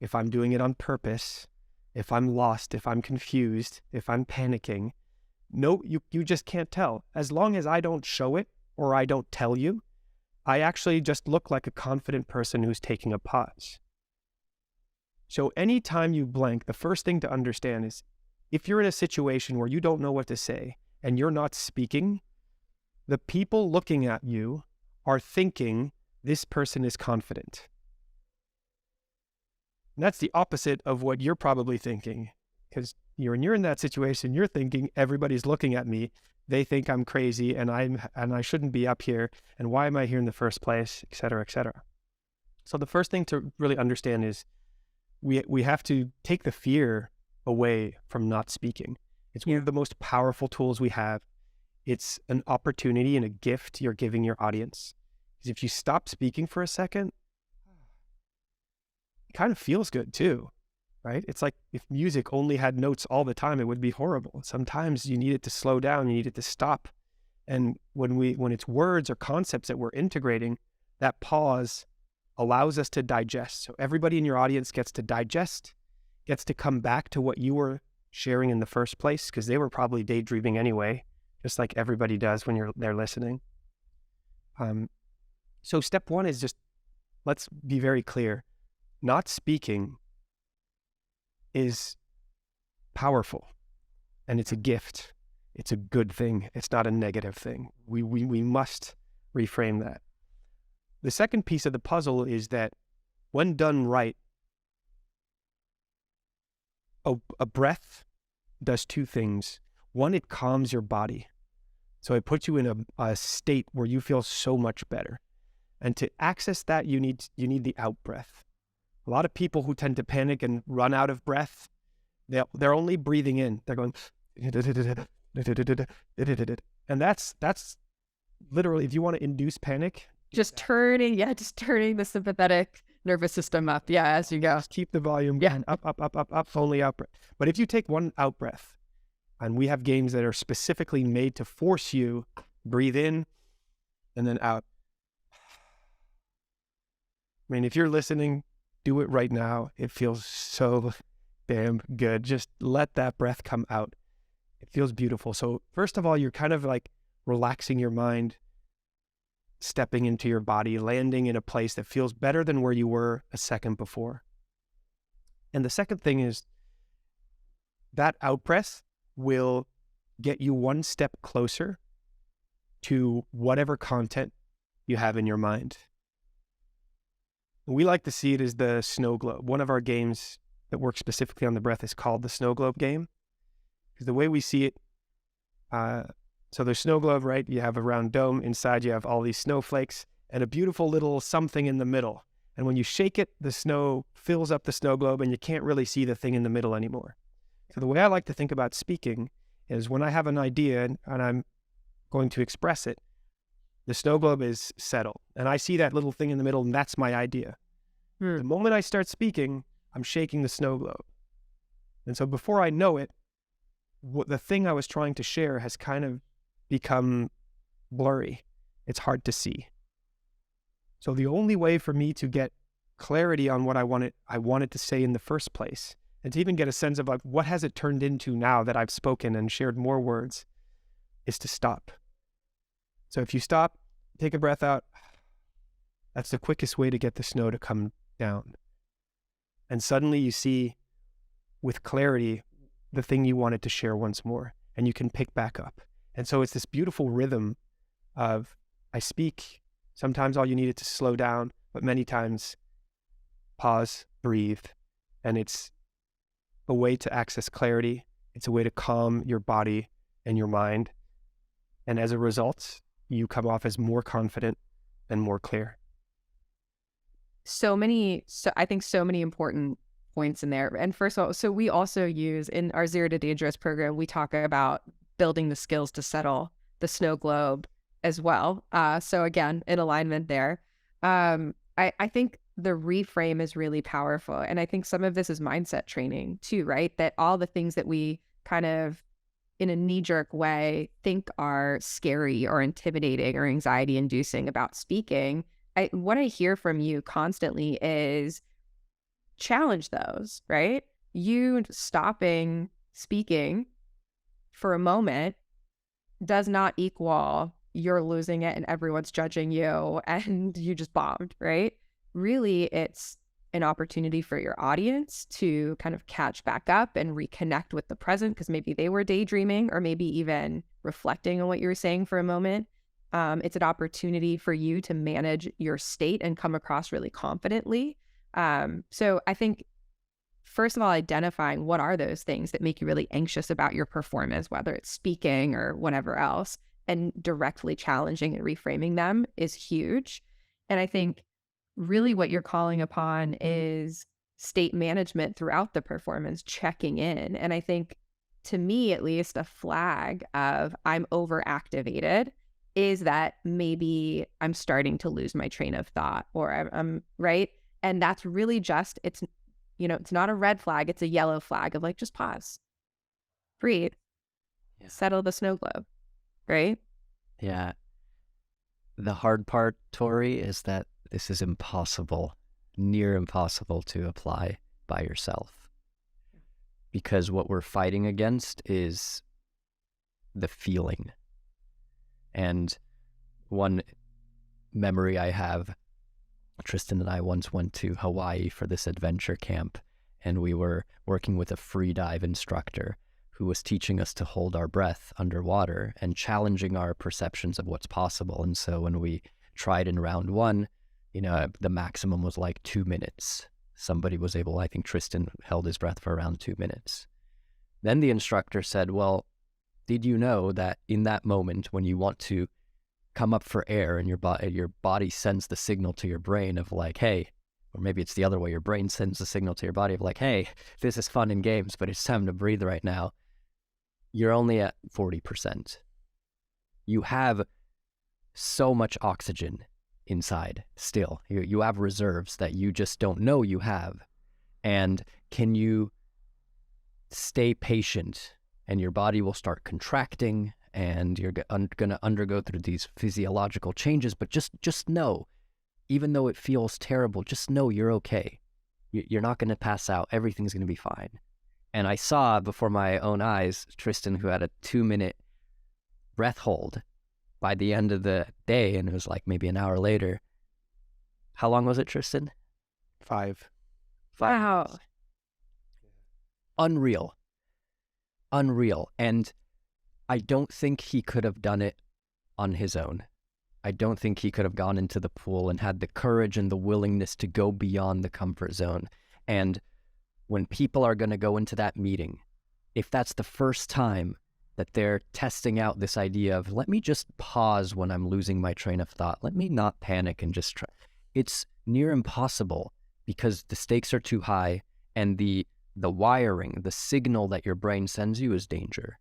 if I'm doing it on purpose, if I'm lost, if I'm confused, if I'm panicking. No, you just can't tell. As long as I don't show it or I don't tell you, I actually just look like a confident person who's taking a pause. So anytime you blank, the first thing to understand is if you're in a situation where you don't know what to say and you're not speaking, the people looking at you are thinking this person is confident. And that's the opposite of what you're probably thinking, because when you're in that situation, you're thinking everybody's looking at me. They think I'm crazy and I shouldn't be up here. And why am I here in the first place, et cetera, et cetera. So the first thing to really understand is we have to take the fear away from not speaking. It's one of the most powerful tools we have. It's an opportunity and a gift you're giving your audience. Because if you stop speaking for a second, it kind of feels good too, right? It's like if music only had notes all the time, it would be horrible. Sometimes you need it to slow down, you need it to stop. And when it's words or concepts that we're integrating, that pause allows us to digest. So everybody in your audience gets to digest, gets to come back to what you were sharing in the first place, because they were probably daydreaming anyway, just like everybody does when they're listening. So step one is just, let's be very clear. Not speaking is powerful and it's a gift. It's a good thing. It's not a negative thing. We must reframe that. The second piece of the puzzle is that when done right, a breath does two things. One, it calms your body. So it puts you in a state where you feel so much better. And to access that, you need the out breath. A lot of people who tend to panic and run out of breath, they're only breathing in. They're going, and that's literally, if you want to induce panic, just turning the sympathetic nervous system up. Yeah, as you go. Just keep the volume up, only out breath. But if you take one out breath, and we have games that are specifically made to force you breathe in and then out. I mean, if you're listening, do it right now. It feels so damn good. Just let that breath come out. It feels beautiful. So first of all, you're kind of like relaxing your mind, stepping into your body, landing in a place that feels better than where you were a second before. And the second thing is that out breath will get you one step closer to whatever content you have in your mind. We like to see it as the snow globe. One of our games that works specifically on the breath is called the snow globe game. Because the way we see it, so there's snow globe, right? You have a round dome. Inside you have all these snowflakes and a beautiful little something in the middle. And when you shake it, the snow fills up the snow globe and you can't really see the thing in the middle anymore. So the way I like to think about speaking is when I have an idea and I'm going to express it, The snow globe is settle. And I see that little thing in the middle, and that's my idea. The moment I start speaking, I'm shaking the snow globe. And so before I know it, the thing I was trying to share has kind of become blurry. It's hard to see. So the only way for me to get clarity on what I wanted to say in the first place, and to even get a sense of like, what has it turned into now that I've spoken and shared more words, is to stop. So if you stop, take a breath out, that's the quickest way to get the snow to come down. And suddenly you see with clarity the thing you wanted to share once more, and you can pick back up. And so it's this beautiful rhythm of I speak, sometimes all you need is to slow down, but many times pause, breathe, and it's a way to access clarity. It's a way to calm your body and your mind. And as a result, you come off as more confident and more clear. I think so many important points in there. And first of all, so we also use in our Zero to Dangerous program, we talk about building the skills to settle the snow globe as well. So again, in alignment there. I think the reframe is really powerful. And I think some of this is mindset training too, right? That all the things that we kind of in a knee-jerk way think are scary or intimidating or anxiety inducing about speaking, what I hear from you constantly is challenge those, right? You stopping speaking for a moment does not equal you're losing it and everyone's judging you and you just bombed, right? Really, it's an opportunity for your audience to kind of catch back up and reconnect with the present, because maybe they were daydreaming or maybe even reflecting on what you were saying for a moment. It's an opportunity for you to manage your state and come across really confidently. So I think, first of all, identifying what are those things that make you really anxious about your performance, whether it's speaking or whatever else, and directly challenging and reframing them is huge. And I think really what you're calling upon is state management throughout the performance, checking in. And I think, to me at least, a flag of I'm overactivated is that maybe I'm starting to lose my train of thought, or I'm right. And that's really just, it's not a red flag, it's a yellow flag of like, just pause, breathe, settle the snow globe, right? Yeah. The hard part, Tori, is that this is impossible, near impossible to apply by yourself. Because what we're fighting against is the feeling. And one memory I have, Tristan and I once went to Hawaii for this adventure camp, and we were working with a free dive instructor who was teaching us to hold our breath underwater and challenging our perceptions of what's possible. And so when we tried in round one, the maximum was like 2 minutes. Somebody was able, I think Tristan held his breath for around 2 minutes. Then the instructor said, well, did you know that in that moment when you want to come up for air and your body sends the signal to your brain of like, hey, or maybe it's the other way, your brain sends the signal to your body of like, hey, this is fun in games, but it's time to breathe right now. You're only at 40%. You have so much oxygen inside still. You have reserves that you just don't know you have. And can you stay patient, and your body will start contracting and you're going to undergo through these physiological changes, but just know, even though it feels terrible, just know you're okay. You're not going to pass out. Everything's going to be fine. And I saw before my own eyes Tristan, who had a 2-minute breath hold by the end of the day, and it was like maybe an hour later. How long was it, Tristan? 5. Wow. Unreal. And I don't think he could have done it on his own. I don't think he could have gone into the pool and had the courage and the willingness to go beyond the comfort zone. And when people are going to go into that meeting, if that's the first time that they're testing out this idea of, let me just pause when I'm losing my train of thought, let me not panic and just try. It's near impossible because the stakes are too high, and the wiring, the signal that your brain sends you is danger.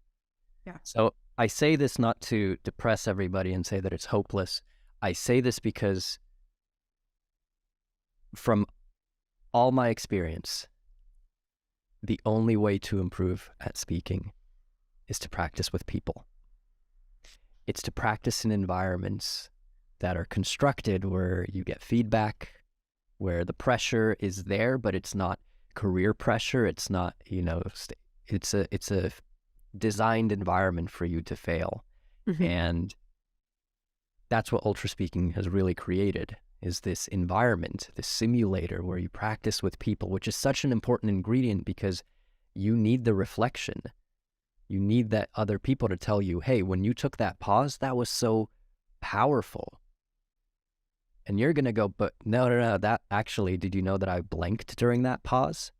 Yeah. So I say this not to depress everybody and say that it's hopeless, I say this because from all my experience, the only way to improve at speaking is to practice with people. It's to practice in environments that are constructed where you get feedback, where the pressure is there, but it's not career pressure. It's not, it's a designed environment for you to fail. Mm-hmm. And that's what UltraSpeaking has really created, is this environment, this simulator where you practice with people, which is such an important ingredient because you need the reflection. You need that other people to tell you, hey, when you took that pause, that was so powerful. And you're going to go, but no, that actually, did you know that I blanked during that pause?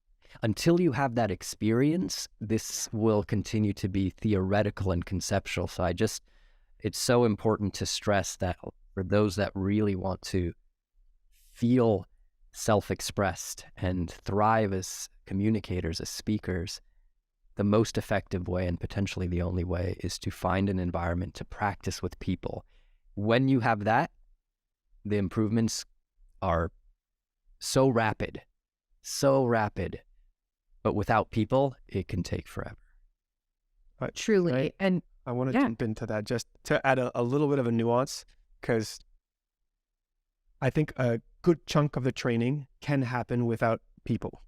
Until you have that experience, this will continue to be theoretical and conceptual. So it's so important to stress that for those that really want to feel self-expressed and thrive as communicators, as speakers, the most effective way, and potentially the only way, is to find an environment to practice with people. When you have that, the improvements are so rapid, but without people, it can take forever. Truly. Right? And I want to jump into that just to add a little bit of a nuance, because I think a good chunk of the training can happen without people.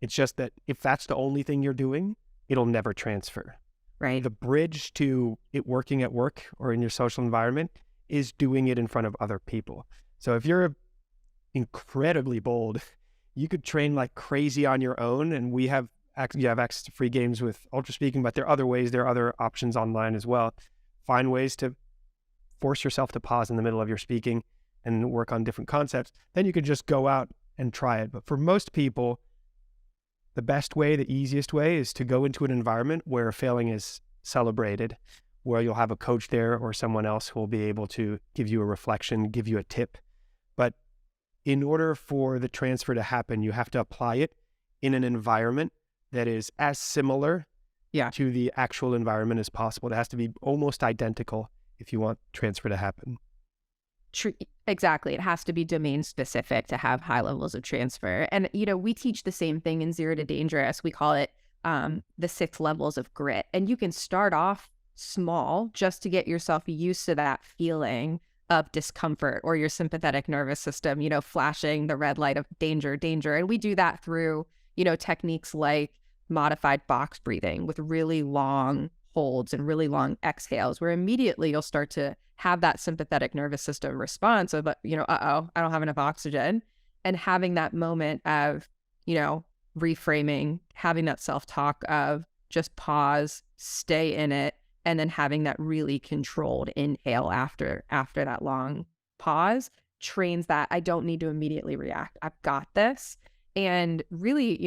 It's just that if that's the only thing you're doing, it'll never transfer. right. The bridge to it working at work or in your social environment is doing it in front of other people. So if you're incredibly bold, you could train like crazy on your own, and you have access to free games with UltraSpeaking, but there are other ways, there are other options online as well. Find ways to force yourself to pause in the middle of your speaking and work on different concepts. Then you could just go out and try it. But for most people, the best way, the easiest way, is to go into an environment where failing is celebrated, where you'll have a coach there or someone else who will be able to give you a reflection, give you a tip. But in order for the transfer to happen, you have to apply it in an environment that is as similar to the actual environment as possible. It has to be almost identical if you want transfer to happen. Exactly. It has to be domain specific to have high levels of transfer. And, we teach the same thing in Zero to Dangerous. We call it the 6 levels of grit. And you can start off small just to get yourself used to that feeling of discomfort, or your sympathetic nervous system, flashing the red light of danger, danger. And we do that through, techniques like modified box breathing with really long holds and really long exhales, where immediately you'll start to have that sympathetic nervous system response of, uh-oh, I don't have enough oxygen. And having that moment of, reframing, having that self-talk of just pause, stay in it, and then having that really controlled inhale after that long pause trains that I don't need to immediately react. I've got this. And really,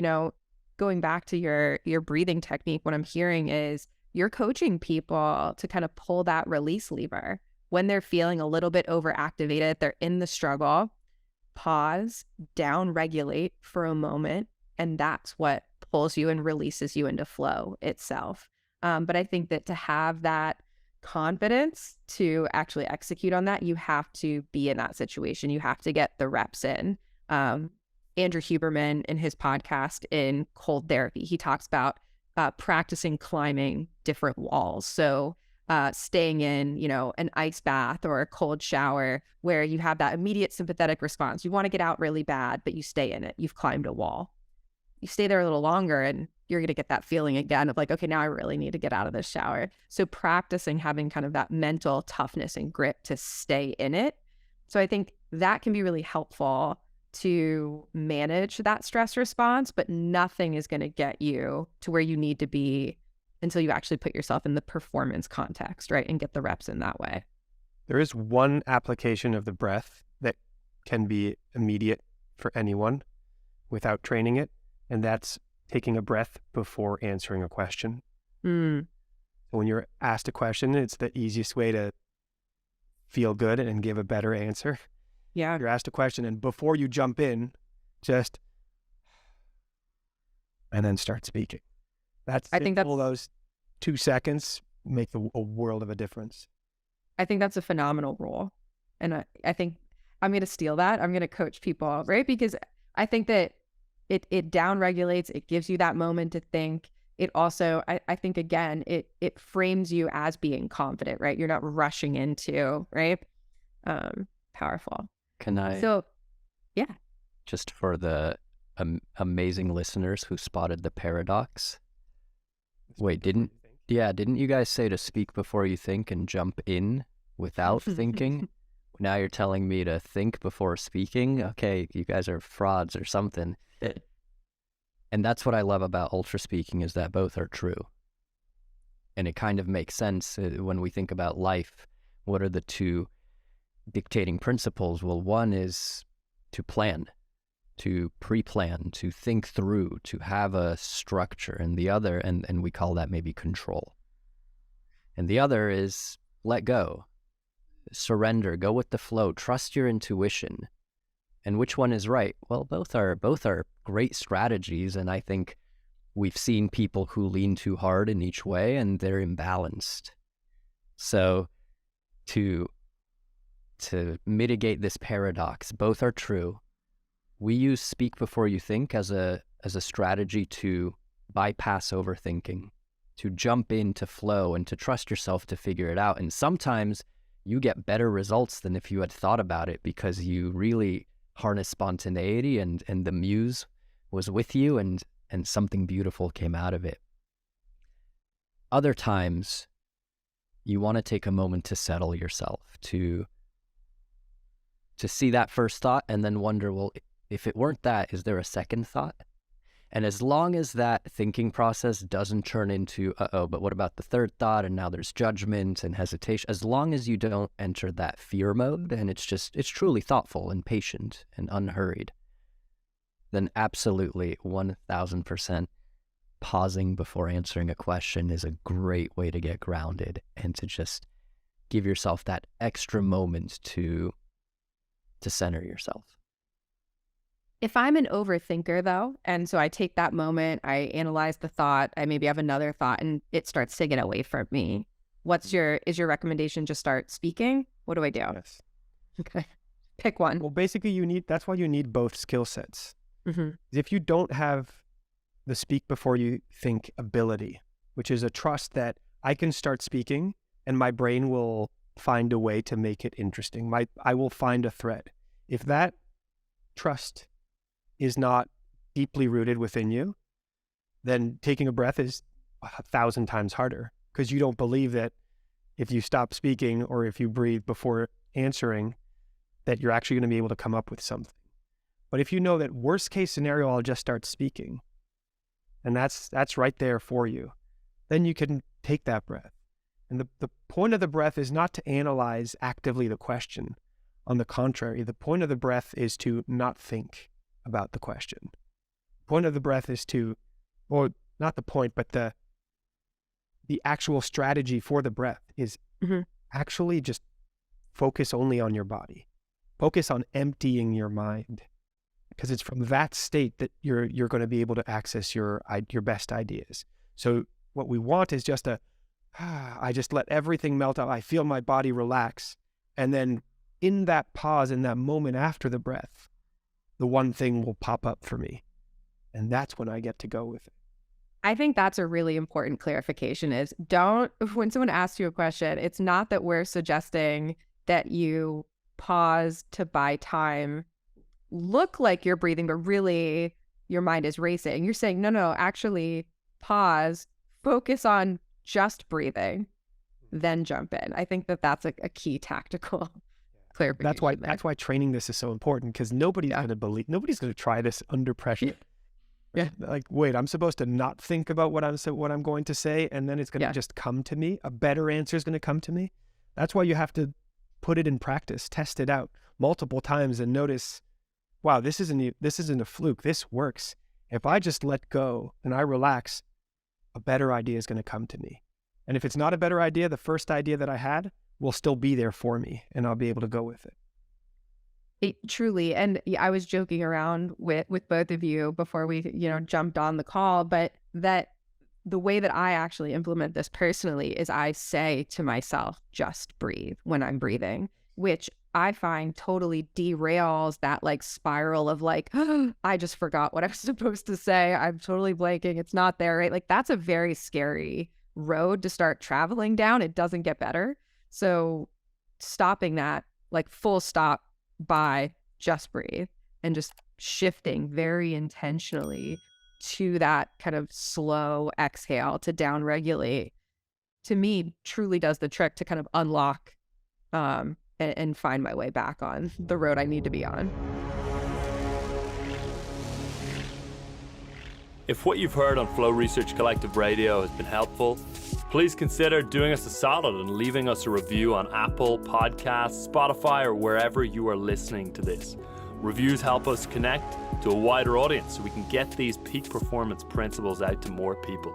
going back to your breathing technique, what I'm hearing is you're coaching people to kind of pull that release lever when they're feeling a little bit overactivated, they're in the struggle, pause, down regulate for a moment. And that's what pulls you and releases you into flow itself. But I think that to have that confidence to actually execute on that, you have to be in that situation. You have to get the reps in. Andrew Huberman, in his podcast in Cold Therapy, he talks about practicing climbing different walls. So staying in, an ice bath or a cold shower where you have that immediate sympathetic response. You want to get out really bad, but you stay in it. You've climbed a wall. You stay there a little longer and you're going to get that feeling again of like, okay, now I really need to get out of this shower. So practicing having kind of that mental toughness and grit to stay in it. So I think that can be really helpful to manage that stress response, but nothing is going to get you to where you need to be until you actually put yourself in the performance context, right? And get the reps in that way. There is one application of the breath that can be immediate for anyone without training it, and that's taking a breath before answering a question. When you're asked a question, it's the easiest way to feel good and give a better answer. Yeah. You're asked a question, and before you jump in, and then start speaking. I think those 2 seconds make a world of a difference. I think that's a phenomenal rule. And I think I'm going to steal that. I'm going to coach people, right? Because I think that it down regulates, it gives you that moment to think. It also, I think, again, it frames you as being confident, right? You're not rushing into, right? Powerful. Can I, So, yeah. just for the amazing listeners who spotted the paradox, wait, didn't you guys say to speak before you think and jump in without thinking? Now you're telling me to think before speaking? Okay, you guys are frauds or something. And that's what I love about UltraSpeaking, is that both are true. And it kind of makes sense when we think about life. What are the two dictating principles? Well, one is to plan, to pre-plan, to think through, to have a structure. And the other, and we call that maybe control. And the other is let go, surrender, go with the flow, trust your intuition. And which one is right? Well, both are great strategies, and I think we've seen people who lean too hard in each way and they're imbalanced. So to mitigate this paradox, both are true. We use speak before you think as a strategy to bypass overthinking, to jump into flow and to trust yourself to figure it out. And sometimes you get better results than if you had thought about it, because you really harness spontaneity and the muse was with you and something beautiful came out of it. Other times you want to take a moment to settle yourself, to see that first thought and then wonder, well, if it weren't that, is there a second thought? And as long as that thinking process doesn't turn into, but what about the third thought? And now there's judgment and hesitation. As long as you don't enter that fear mode and it's truly thoughtful and patient and unhurried, then absolutely 1000% pausing before answering a question is a great way to get grounded and to just give yourself that extra moment to center yourself. If I'm an overthinker, though, and so I take that moment, I analyze the thought, I maybe have another thought, and it starts to get away from me, is your recommendation just start speaking? What do I do? Yes. Okay. Pick one. Well, basically, that's why you need both skill sets. Mm-hmm. If you don't have the speak before you think ability, which is a trust that I can start speaking and my brain will find a way to make it interesting. I will find a thread. If that trust is not deeply rooted within you, then taking a breath is 1,000 times harder, because you don't believe that if you stop speaking or if you breathe before answering, that you're actually going to be able to come up with something. But if you know that worst case scenario, I'll just start speaking, and that's right there for you, then you can take that breath. And the point of the breath is not to analyze actively the question. On the contrary, the point of the breath is to not think about the question. The point of the breath is or not the point, but the actual strategy for the breath is actually just focus only on your body. Focus on emptying your mind, because it's from that state that you're going to be able to access your best ideas. So what we want is just I just let everything melt out. I feel my body relax. And then in that pause, in that moment after the breath, the one thing will pop up for me. And that's when I get to go with it. I think that's a really important clarification is when someone asks you a question, it's not that we're suggesting that you pause to buy time, look like you're breathing, but really your mind is racing. You're saying, no, actually pause, focus on just breathing, then jump in. I think that's a key tactical clarification. That's why training this is so important, because nobody's going to try this under pressure. Yeah. Like, wait, I'm supposed to not think about what I'm going to say, and then it's going to just come to me. A better answer is going to come to me. That's why you have to put it in practice, test it out multiple times, and notice, wow, this isn't a fluke. This works. If I just let go and I relax, a better idea is going to come to me. And if it's not a better idea, the first idea that I had will still be there for me, and I'll be able to go with it. Truly. And I was joking around with both of you before we, jumped on the call, but that the way that I actually implement this personally is I say to myself, just breathe when I'm breathing, which I find totally derails that like spiral of like, oh, I just forgot what I was supposed to say. I'm totally blanking. It's not there, right? Like that's a very scary road to start traveling down. It doesn't get better. So stopping that, like full stop by just breathe and just shifting very intentionally to that kind of slow exhale to down regulate, to me truly does the trick to kind of unlock and find my way back on the road I need to be on. If what you've heard on Flow Research Collective Radio has been helpful, please consider doing us a solid and leaving us a review on Apple Podcasts, Spotify, or wherever you are listening to this. Reviews help us connect to a wider audience so we can get these peak performance principles out to more people.